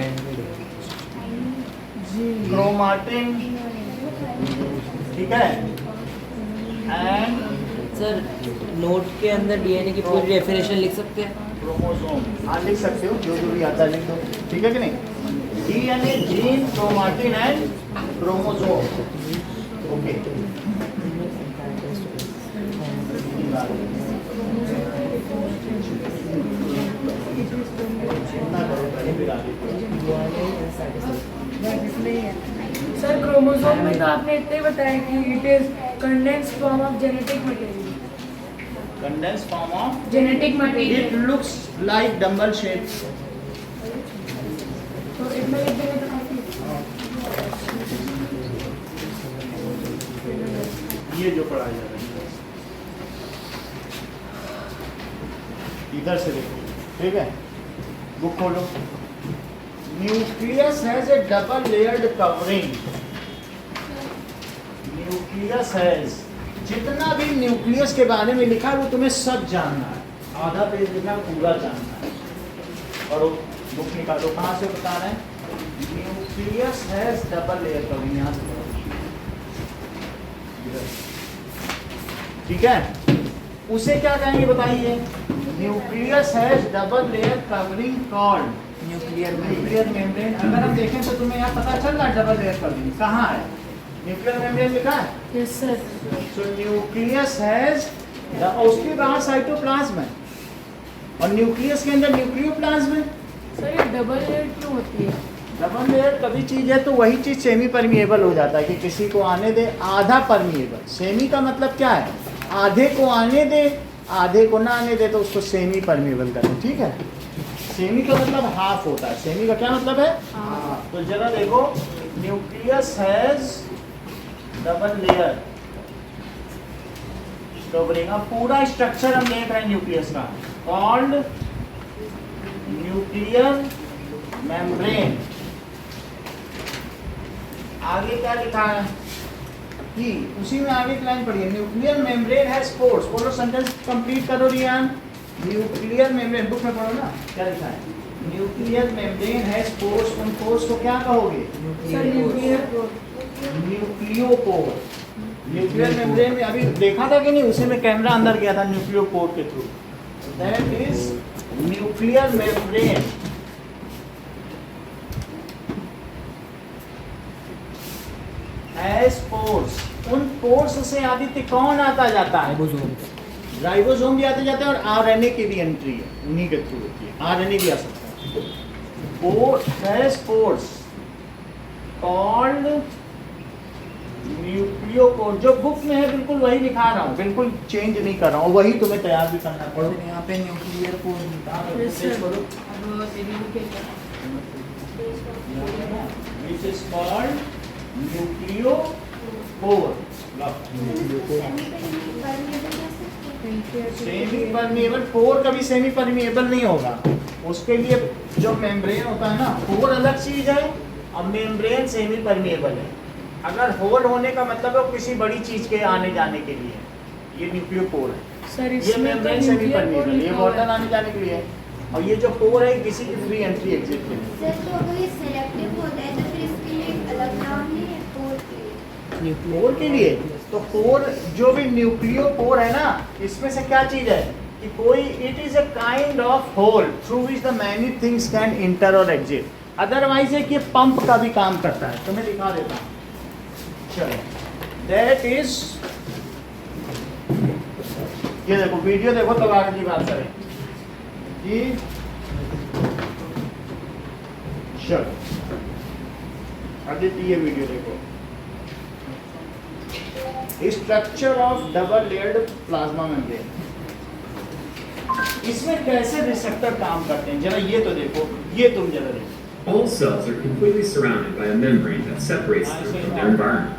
क्रोमाटिन, ठीक है, एंड सर नोट के अंदर डीएनए की पूरी डेफिनेशन लिख सकते हैं। क्रोमोसोम आप लिख सकते हो, जो जो भी आता है लिख दो, ठीक है कि नहीं? DNA, gene, chromatin and chromosome. Okay, sir chromosome में तो आपने इतना ही बताया कि it is condensed form of genetic material. Condensed form of, genetic it material looks like dumbbell shape. तो इतना लिख देंगे तो काफी। ये जो पढ़ाया जा रहा है इधर से देखो, ठीक है, बुक खोलो। Nucleus has A double layered covering. Nucleus has, जितना भी न्यूक्लियस के बारे में लिखा है वो तुम्हें सब जानना है, आधा पेज लिखना पूरा जानना है। और वो बुक निकालो, कहाँ से बता रहे हैं? Nucleus has double layer covering, यहाँ से ठीक है। उसे क्या कहेंगे बताइए? Nucleus has double layer covering called nuclear nuclear membrane. अगर हम देखें तो तुम्हें यहाँ पता चल रहा है डबल लेयर कवरिंग कहाँ है? न्यूक्लियर मेम्ब्रेन लिखा है। Yes sir. So nucleus has, उसके बाहर साइटोप्लाज्म है, और न्यूक्लियस के अंदर न्यूक्लियोप्लाज्म है। सर ये डबल लेयर क्यों होती है? डबल लेयर कभी चीज है तो वही चीज सेमी परमिएबल हो जाता है कि किसी को आने दे, आधा परमिएबल। सेमी का मतलब क्या है? आधे को आने दे, आधे को ना आने दे, तो उसको सेमी परमिएबल करते हैं, ठीक है। सेमी का मतलब हाफ होता है। सेमी का क्या मतलब है? हाफ। तो जरा देखो, nucleus has double layer covering. अब पूरा स्ट्रक्चर हम देख रहे हैं न्यूक्लियस का, कॉल्ड न्यूक्लियर मेम्ब्रेन। आगे क्या लिखा है कि उसी में आगे की लाइन पढ़िए, न्यूक्लियर मेम्ब्रेन हैज पोर्स। बोलो, सेंटेंस कंप्लीट करो रियान। न्यूक्लियर मेम्ब्रेन, बुक में पढ़ो ना क्या लिखा है। Nuclear membrane has pores. उन पोर्स को क्या कहोगे? Sir nuclear nucleopore. Nuclear membrane में अभी देखा था कि नहीं, उसी में कैमरा अंदर गया था न्यूक्लियोपोर के through. That is nuclear membrane. As pores. उन पोर्स से आदित्य कौन आता जाता है? राइबोसोम भी आते जाते हैं, और आरएनए की भी एंट्री है, उन्हीं के थ्रू होती है। आरएनए भी आ सकता है। Pores called nucleopore. जो बुक में है बिल्कुल वही लिखा रहा हूँ, बिल्कुल चेंज नहीं कर रहा हूँ, वही तुम्हें तैयार भी करना पड़ेगा। यहाँ पे न्यूक्लियर पोर Yes, sir. करो, अब तेरी बुक है। which is called nucleopore. Pore semi semi permeable, pore कभी सेमी परमिएबल नहीं होगा। उसके लिए जो मेम्ब्रेन होता है ना, पोर अलग चीज है और मेम्ब्रेन सेमी परमिएबल है। अगर होल होने का मतलब है किसी बड़ी चीज के आने जाने के लिए, ये न्यूक्लियोपोर है। सर ये इसमें तो membrane semi nuclear pore permeable, ये लिखा हुआ वाटर है। आने जाने के लिए है। और ये जो पोर है किसी की फ्री एंट्री एग्जिट के लिए। सर तो अगर ये सेलेक्टिव होता है तो फिर इसके लिए एक अलग नाम नहीं है पोर के लिए? पोर के लिए तो पोर जो भी न्यूक्लियोपोर है ना, इसमें से क्या चीज है कि कोई it is a kind of hole through which the many things can enter और एग्जिट। अदरवाइज है कि पंप का भी काम करता है। तो मैं दिखा देता हूँ, चलो दैट इज, ये देखो वीडियो देखो तब आगे की बात करें कि चलो आदित्य ये वीडियो देखो, structure of double layered plasma membrane. इसमें कैसे रिसेप्टर काम करते हैं जरा ये तो देखो, ये तुम जरा देखो। All cells are completely surrounded by a membrane that separates them from their environment,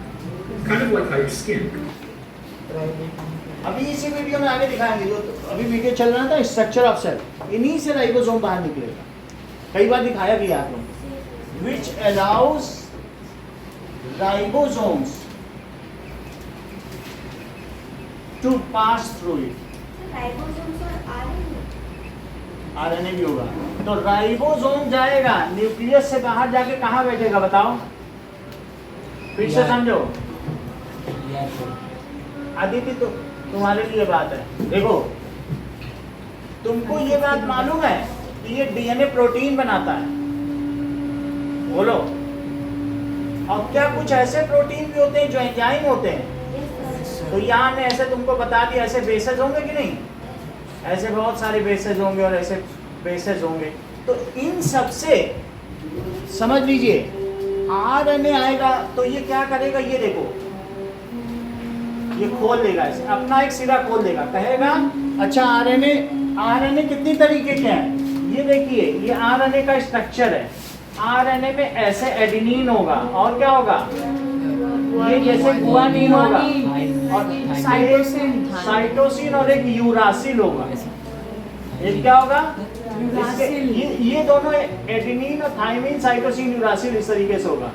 kind of like how your skin. अभी इसी वीडियो में आगे दिखाएंगे, जो अभी वीडियो चल रहा था स्ट्रक्चर ऑफ सेल, इन्हीं से राइबोसोम बाहर निकलेगा। कई बार दिखाया भी आप लोग, which allows ribosomes to pass through it. Ribosomes और आरएनए भी होगा। तो राइबोसोम जाएगा न्यूक्लियस से बाहर जाके कहाँ बैठेगा बताओ, फिर से समझो। आदित्य तो तुम्हारे लिए बात है, देखो तुमको ये बात मालूम है कि ये डीएनए प्रोटीन बनाता है, बोलो। और क्या कुछ ऐसे प्रोटीन भी होते हैं जो एंजाइम होते हैं? तो यहाँ ने ऐसे तुमको बता दिया, ऐसे बेसेस होंगे कि नहीं? ऐसे बहुत सारे बेसेस होंगे और ऐसे बेसेस होंगे। तो इन सब से समझ लीजिए आरएनए आएगा तो ये क्या करेगा, ये देखो ये खोल देगा, इसे अपना एक सिरा खोल देगा, कहेगा अच्छा आरएनए कितनी तरीके के हैं, ये देखिए ये आरएनए का स्ट्रक्चर है। आरएनए में ऐसे एडेनिन होगा और क्या होगा, ये जैसे गुआनिन होगा और साइटोसिन और एक यूरासिल होगा। ये क्या होगा, ये दोनों एडेनिन और थाइमिन, साइटोसिन, यूरासिल इस तरीके से होगा।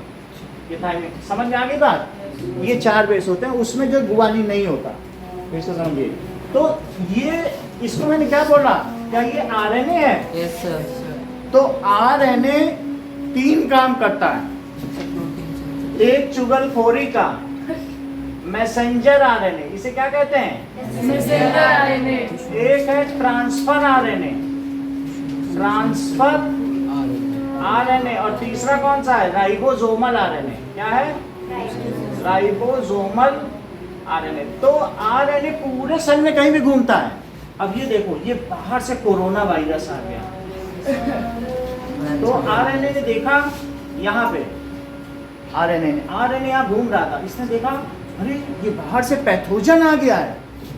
ये थाइमिन, समझ में आ गई बात? ये 4 बेस होते हैं, उसमें जो गुआनिन नहीं होता, फिर से समझिए। तो ये इसको मैंने क्या बोला, क्या ये आरएनए है? Yes sir. तो आरएनए 3 काम करता है। एक चुगलखोरी का मैसेंजर आरएनए, इसे क्या कहते हैं? Messenger RNA. एक है ट्रांसफर आरएनए, ट्रांसफर आरएनए, और तीसरा कौन सा है? Ribosomal RNA. क्या है? Ribosomal RNA. तो आरएनए पूरे सेल में कहीं भी घूमता है। अब ये देखो, ये बाहर से कोरोना वायरस आ गया, तो आरएनए ने देखा यहाँ पे, आरएनए यहाँ घूम रहा था, इसने देखा अरे ये बाहर से पैथोजन आ गया है,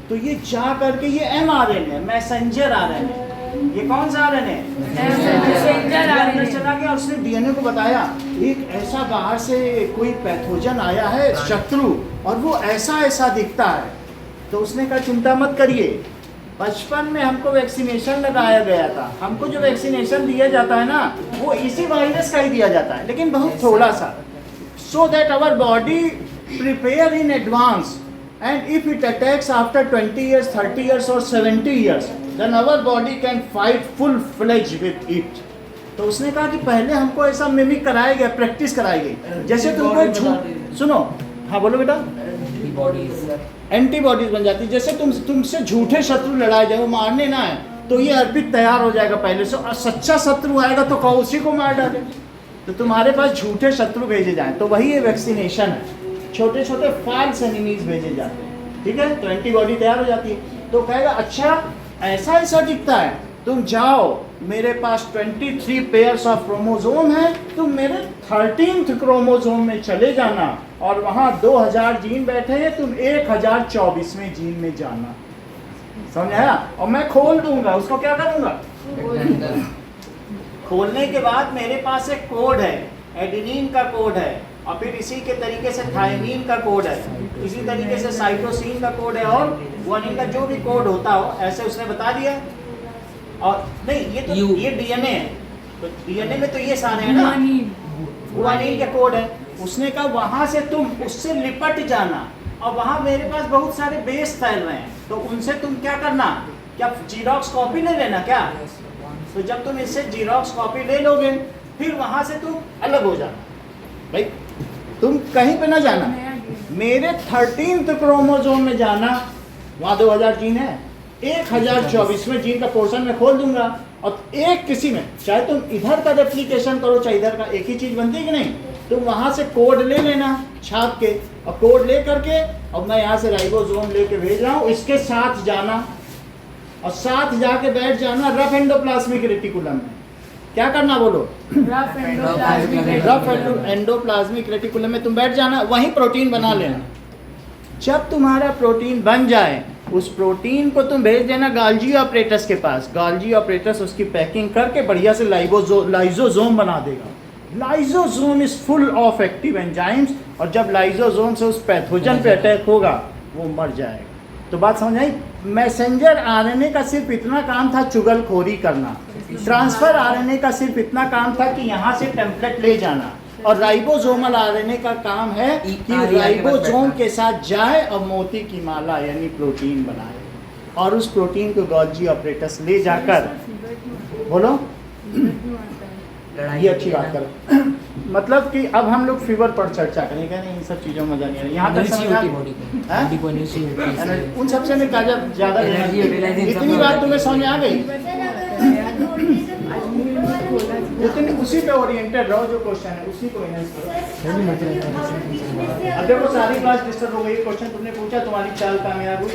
तो ये जा करके ये एमआरएनए, मैसेंजर आरएनए, ये कौन सा आरएनए? मैसेंजर आरएनए चला गया, उसने डीएनए को बताया एक ऐसा बाहर से कोई पैथोजन आया है शत्रु, और वो ऐसा ऐसा दिखता है। तो उसने कहा चिंता मत करिए, बचपन में हमको वैक्सीनेशन लगाया गया था, हमको जो वैक्सीनेशन दिया जाता है ना वो इसी वायरस का ही दिया जाता है, लेकिन बहुत थोड़ा सा, so that our body prepare in advance, and if it attacks after 20 years, 30 years or 70 years, then our body can fight full fledged with it. तो उसने कहा कि पहले हमको ऐसा मिमिक कराया गया, प्रैक्टिस कराई गई, जैसे तुमको सुनो, हाँ बोलो बेटा, एंटीबॉडीज बन जाती, जैसे तुमसे झूठे शत्रु लड़ाए जाए, वो मारने ना है तो ये अर्पित तैयार हो जाएगा पहले से, और सच्चा शत्रु आएगा तो उसी को मार डाले। तो तुम्हारे पास झूठे शत्रु भेजे जाएं, तो वही ये वैक्सीनेशन है, छोटे छोटे फॉल्स एनिमीज भेजे जाते हैं, ठीक है, तो एंटीबॉडी तैयार हो जाती है। तो कहेगा अच्छा ऐसा ऐसा दिखता है, तुम जाओ मेरे पास 23 पेयर्स ऑफ क्रोमोसोम है, तुम मेरे 13th क्रोमोसोम में चले जाना और वहाँ 2000 जीन बैठे हैं, तुम 1024वें जीन में जाना, समझ आया? और मैं खोल दूंगा उसको, क्या करूंगा? खोलने के बाद मेरे पास एक कोड है, एडेनिन का कोड है, और फिर इसी के तरीके से थायमीन का कोड है, इसी तरीके से साइटोसिन का कोड है, और गुआनिन का जो भी कोड होता हो ऐसे उसने बता दिया। और नहीं, ये तो ये डीएनए है, तो डीएनए में तो ये सारे हैं ना, गुआनिन के कोड है। उसने कहा वहां से तुम उससे लिपट जाना, और वहां मेरे पास बहुत सारे बेस फैल रहे हैं, तो उनसे तुम क्या करना, क्या जीरोक्स कॉपी ले लेना क्या? तो जब तुम इससे जीरोक्स कॉपी ले लोगे फिर वहां से तुम अलग हो जाना। भाई तुम कहीं पे ना जाना, मेरे 13th क्रोमोसोम में जाना, वहाँ 2000 जीन है, 1024वें जीन का पोर्शन में खोल दूंगा, और एक किसी में, चाहे तुम इधर का रेप्लिकेशन करो चाहे इधर का, एक ही चीज बनती है कि नहीं? तुम वहां से कोड ले लेना छाप के, और कोड ले करके अब मैं यहाँ से राइबोसोम लेके भेज रहा हूँ, इसके साथ जाना और साथ जाके बैठ जाना रफ एंडोप्लाज्मिक रेटिकुलम में। क्या करना बोलो? रफ एंडोप्लाज्मिक रेटिकुलम में तुम बैठ जाना, वहीं प्रोटीन बना लेना। जब तुम्हारा प्रोटीन बन जाए, उस प्रोटीन को तुम भेज देना गाल्जी ऑपरेटस के पास। गाल्जी ऑपरेटस उसकी पैकिंग करके बढ़िया से लाइजोसोम बना देगा। Lysosome is full of active enzymes, और जब लाइजोसोम से उस पैथोजन पे अटैक होगा वो मर जाएगा। तो बात समझ आई? मैसेंजर आरएनए का सिर्फ इतना काम था चुगलखोरी करना, ट्रांसफर आरएनए का सिर्फ इतना काम था कि यहाँ से टेम्पलेट ले जाना, और राइबोसोमल आरएनए का काम है कि राइबोसोम के साथ जाए और मोती की माला यानी प्रोटीन बनाए, और उस प्रोटीन को गोल्जी ऑपरेटस ले जाकर, बोलो ये अच्छी बात करो मतलब कि अब हम लोग फीवर पर चर्चा करें, क्या नहीं, इन सब चीज़ों में मजा नहीं आ रहा। यहाँ तक समझ उन सबसे में काजा ज़्यादा इतनी बात तुम्हें समझ आ गई? जितनी उसी पे ओरिएंटेड रहो, जो क्वेश्चन है उसी को एनहांस करो। अब देखो सारी क्लास डिस्टर्ब हो गई, क्वेश्चन तुमने पूछा, तुम्हारी चाल कामयाब हुई।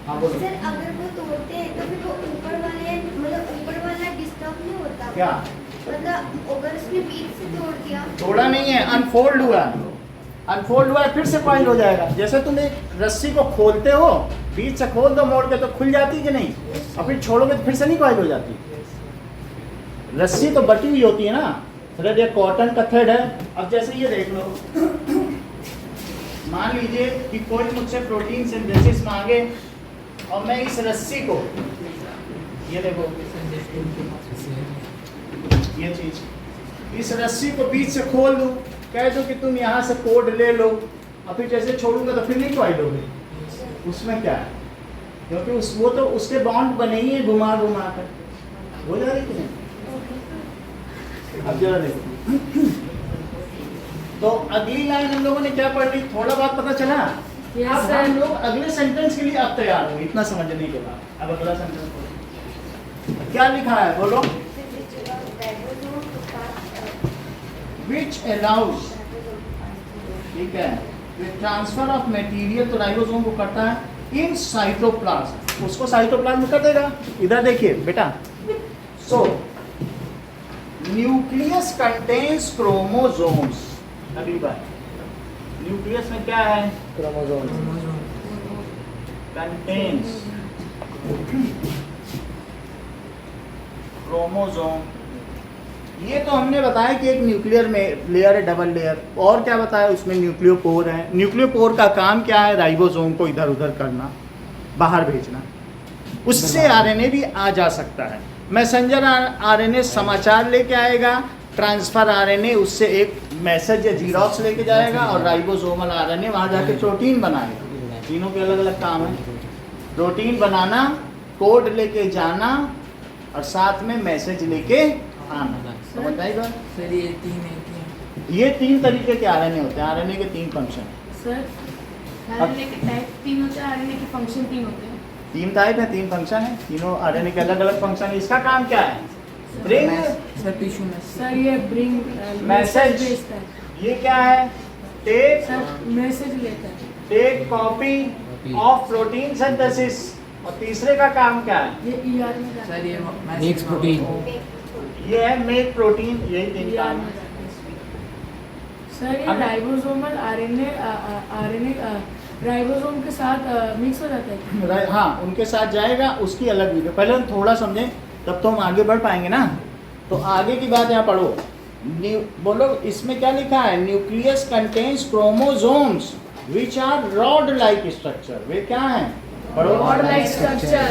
हाँ बोलो सर, अगर वो तोड़ते हैं तो फिर वो ऊपर वाले, मतलब ऊपर वाला डिस्टर्ब नहीं होता क्या? मतलब अगर उसने बीच से तोड़ दिया, थोड़ा नहीं है, अनफोल्ड हुआ, अनफोल्ड हुआ है, फिर से कॉइल हो जाएगा। जैसे तुम एक रस्सी को खोलते हो, बीच से खोल दो मोड़ के तो खुल जाती कि नहीं, और फिर छोड़ोगे तो फिर से नहीं कॉइल हो जाती। रस्सी तो बटी हुई होती है ना, थ्रेड या कॉटन का थ्रेड है। अब जैसे ये देख लो, मान लीजिए कि कोई मुझसे प्रोटीन सिंथेसिस मांगे, और मैं इस रस्सी को, ये देखो ये चीज, इस रस्सी को बीच से खोल दूं, कह दो कि तुम यहाँ से कोड ले लो, और फिर जैसे छोड़ूंगा तो फिर नहीं कॉइल होगी। उसमें क्या है, क्योंकि वो तो उसके बॉन्ड बने ही है घुमा घुमा कर, हो जा रही कि नहीं? अब जरा देखो, तो अगली लाइन हम लोगों ने क्या पढ़ ली, थोड़ा बात पता चला? अब हम लोग अगले सेंटेंस के लिए अब तैयार हो, इतना समझने के बाद। अब अगला सेंटेंस क्या लिखा है बोलो? Which allows, ठीक है, ट्रांसफर ऑफ मटेरियल, तो राइबोसोम को करता है इन साइटोप्लाज्म, उसको साइटोप्लाज्म कर देगा। इधर देखिए बेटा, सो न्यूक्लियस कंटेन्स क्रोमोसोम्स। अगली बार, न्यूक्लियस में क्या है? Chromosome contains chromosome. ये तो हमने बताया कि एक न्यूक्लियर में लेयर है, डबल लेयर, और क्या बताया उसमें? न्यूक्लियोपोर है। न्यूक्लियोपोर का काम क्या है? राइबोसोम को इधर उधर करना, बाहर भेजना, उससे आरएनए भी आ जा सकता है। मैसेंजर आरएनए समाचार लेके आएगा, ट्रांसफर आरएनए उससे एक मैसेज या जीरोक्स लेके जाएगा, और राइबोसोमल आरएनए वहाँ जाके प्रोटीन बनाएगा। तीनों के अलग अलग काम है, प्रोटीन बनाना, कोड लेके जाना, और साथ में मैसेज लेके आना। समझ आएगा? सर ये तीन है, ये 3 तरीके के आरएनए होते हैं, आरएनए के 3 फंक्शन। सर आरएनए के टाइप 3 होते हैं, आरएनए के फंक्शन 3 होते हैं। 3 टाइप है, 3 फंक्शन है, तीनों आरएनए के अलग अलग फंक्शन है। इसका काम क्या है? ब्रिंग, सर टिश्यू में सर ये ब्रिंग मैसेज, भेजता है। ये क्या है? टेक, सर मैसेज लेता है। Take copy of protein synthesis, और तीसरे का काम क्या है? ये ईआर में जाता है। सर ये नेक्स्ट प्रोटीन, ये है मेक प्रोटीन, यही 3 ईआर काम में है। जाता है। सर ये राइबोसोमल आरएनए राइबोसोम के साथ मिक्स हो जाता है। हाँ, उनके साथ जाएगा, उसकी अलग वीडियो। पहले हम थोड़ा समझें, तब तो हम आगे बढ़ पाएंगे ना। तो आगे की बात यहाँ पढ़ो, बोलो इसमें क्या लिखा है, nucleus contains chromosomes which are rod like structure. वे क्या है, रॉड लाइक स्ट्रक्चर।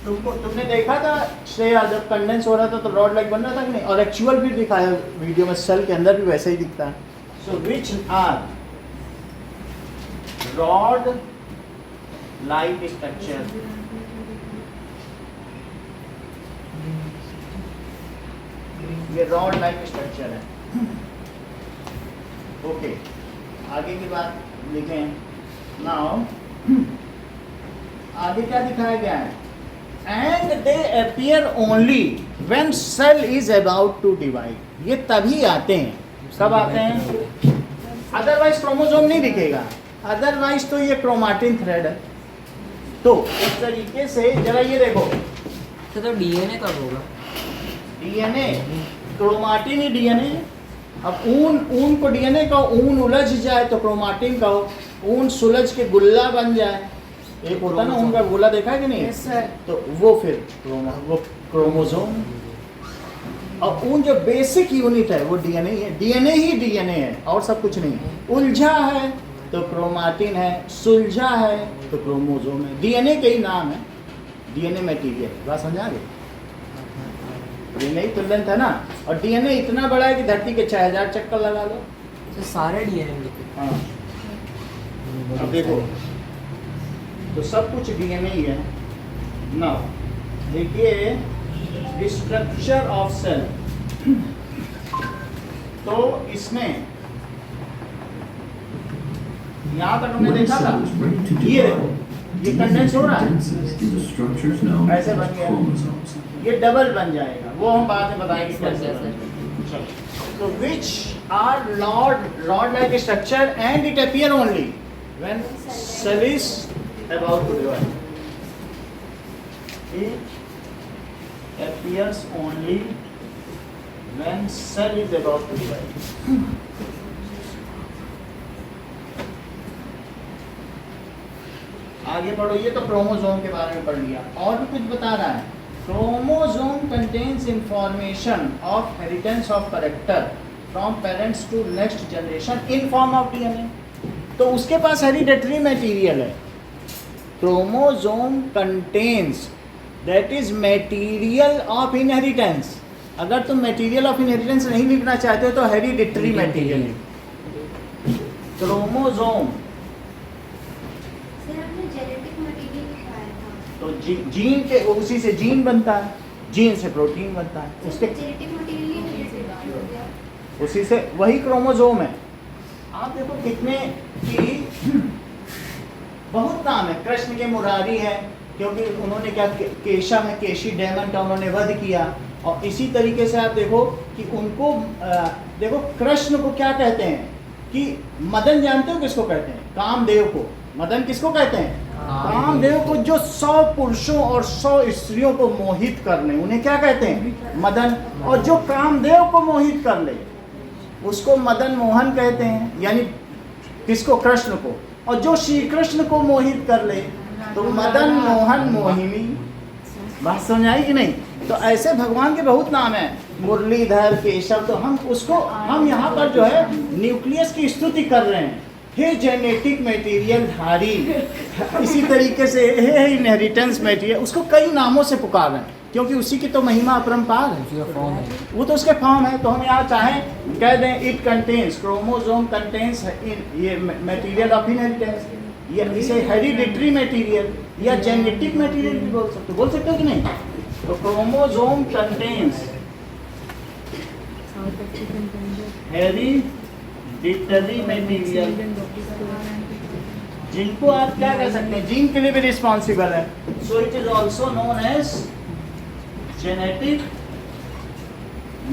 तुमने देखा था श्रेया जब कंडेंस हो रहा था तो रॉड लाइक बन रहा था कि नहीं, और एक्चुअल भी दिखाया वीडियो में, सेल के अंदर भी वैसे ही दिखता है। So which are rod like structure, ये रॉड लाइक स्ट्रक्चर है। ओके, आगे की बात देखें। नाउ आगे क्या दिखाया गया है, and they appear only when cell is about to divide. ये तभी आते हैं, कब आते हैं, अदरवाइज क्रोमोसोम नहीं दिखेगा, अदरवाइज तो ये क्रोमाटिन थ्रेड है। तो इस तरीके से जरा ये देखो, तो डीएनए कब होगा, डीएनए क्रोमाटिन ही डीएनए। अब ऊन को डीएनए कहो, ऊन उलझ जाए तो क्रोमाटिन कहो, ऊन सुलझ के गुल्ला बन जाए, एक होता ना ऊन का गोला, देखा है कि नहीं? Yes sir. तो वो फिर वो क्रोमोसोम। और ऊन जो बेसिक यूनिट है वो डीएनए है, डीएनए ही डीएनए है और सब कुछ नहीं है। उलझा है तो क्रोमाटिन है, सुलझा है तो क्रोमोसोम है। डीएनए के ही नाम है, डीएनए मटेरियल। बात समझा गए? डीएनए ही तुल्यंत है ना, और डीएनए इतना बड़ा है कि धरती के 6000 चक्कर लगा लो। तो सारे डीएनए लिखे। हाँ, अब देखो तो सब कुछ डीएनए ही है। नाउ देखिए स्ट्रक्चर ऑफ सेल, तो इसमें यहाँ तक हमने देखा था, ये देखो ये कंडेंस हो रहा है, ऐसे बन गया, ये डबल बन जाएगा, वो हम बाद में बताएंगे कैसे बनेगा। तो which are rod like structure and it appear only when cell is about to divide. It appears only when cell is about to divide. आगे पढ़ो, ये तो क्रोमोसोम के बारे में पढ़ लिया, और भी कुछ बता रहा है। Chromosome contains information of heritance of character from parents to next generation in form of DNA. तो उसके पास हेरिडेटरी मटेरियल है। Chromosome contains that is material of inheritance. अगर तुम मटेरियल ऑफ इनहेरिटेंस नहीं लिखना चाहते हो तो हेरिडिटरी मटेरियल लिखो। क्रोमोसोम सर हमने जेनेटिक मटेरियल लिखाया था, तो जीन के, उसी से जीन बनता है, जीन से प्रोटीन बनता है, उसके जेनेटिक मटेरियल हो गया। उसी से वही क्रोमोसोम है। आप देखो कितने की बहुत नाम है। कृष्ण के मुरारी है क्योंकि उन्होंने क्या, केशा में केशी डेमन का उन्होंने वध किया। और इसी तरीके से आप देखो कि उनको देखो कृष्ण को क्या कहते हैं कि मदन, जानते हो किसको कहते हैं? कामदेव को। मदन किसको कहते हैं? कामदेव को, जो 100 पुरुषों और 100 स्त्रियों को मोहित कर ले, उन्हें क्या कहते हैं? मदन। और जो कामदेव को मोहित कर ले उसको मदन मोहन कहते हैं, यानी किसको? कृष्ण को। और जो श्री कृष्ण को मोहित कर ले तो मदन मोहन मोहिनी। बात समझ आई कि नहीं? तो ऐसे भगवान के बहुत नाम हैं, मुरलीधर, केशव। तो हम यहाँ पर जो है न्यूक्लियस की स्तुति कर रहे हैं, हे जेनेटिक मटेरियल धारी। इसी तरीके से हे इनहेरिटेंस मटेरियल, उसको कई नामों से पुकार रहे हैं क्योंकि उसी की तो महिमा अपरंपार है, वो तो उसके फॉर्म है। तो हम यहाँ चाहें कह दें इट कंटेन्स, क्रोमोसोम कंटेन्स ये मटेरियल ऑफ इनहेरिटेंस, या इसे हेरिडिटरी मटेरियल या जेनेटिक मटेरियल भी बोल सकते हो कि नहीं? तो क्रोमोसोम कंटेन्स हेरिडिटरी मटेरियल, जिनको आप क्या कह सकते हैं, जीन के लिए भी रिस्पॉन्सिबल है। So it is also known as genetic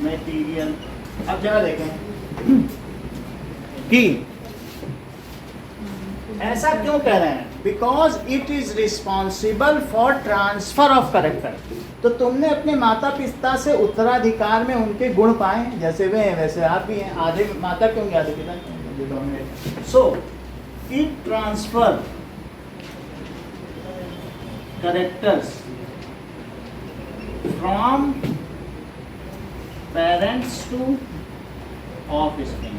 material. अब जरा देखें कि ऐसा क्यों कह रहे हैं? Because it is responsible for transfer of character. तो तुमने अपने माता पिता से उत्तराधिकार में उनके गुण पाए, जैसे वे हैं वैसे आप भी हैं। आधे माता क्यों गया, आधे पिता। So it transfer characters from parents to offspring,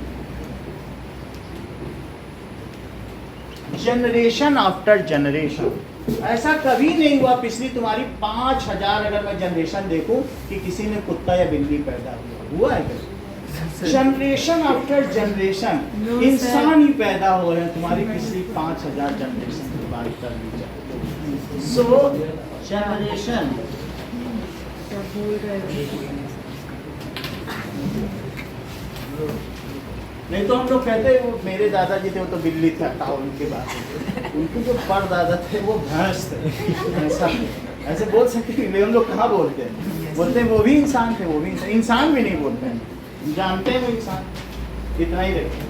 generation after generation. ऐसा कभी नहीं हुआ पिछली तुम्हारी 5000 अगर मैं जनरेशन देखूं कि किसी ने कुत्ता या बिल्ली पैदा हुआ है क्या? जनरेशन आफ्टर जनरेशन No, इंसान ही पैदा हो रहे हैं तुम्हारी पिछली 5000 जनरेशन की बात कर ली जाए। सो जनरेशन क्या बोल रहे हो? नहीं तो हम लोग कहते हैं वो मेरे दादाजी थे वो तो बिल्ली था, हटाओ उनके बात। उनके जो परदादा थे वो भैंस थे। ऐसे बोल सकते हैं, हम लोग कहाँ बोलते हैं? बोलते हैं वो भी इंसान थे, वो भी इंसान भी नहीं बोलते हैं, जानते हैं वो इंसान। इतना ही रखिए।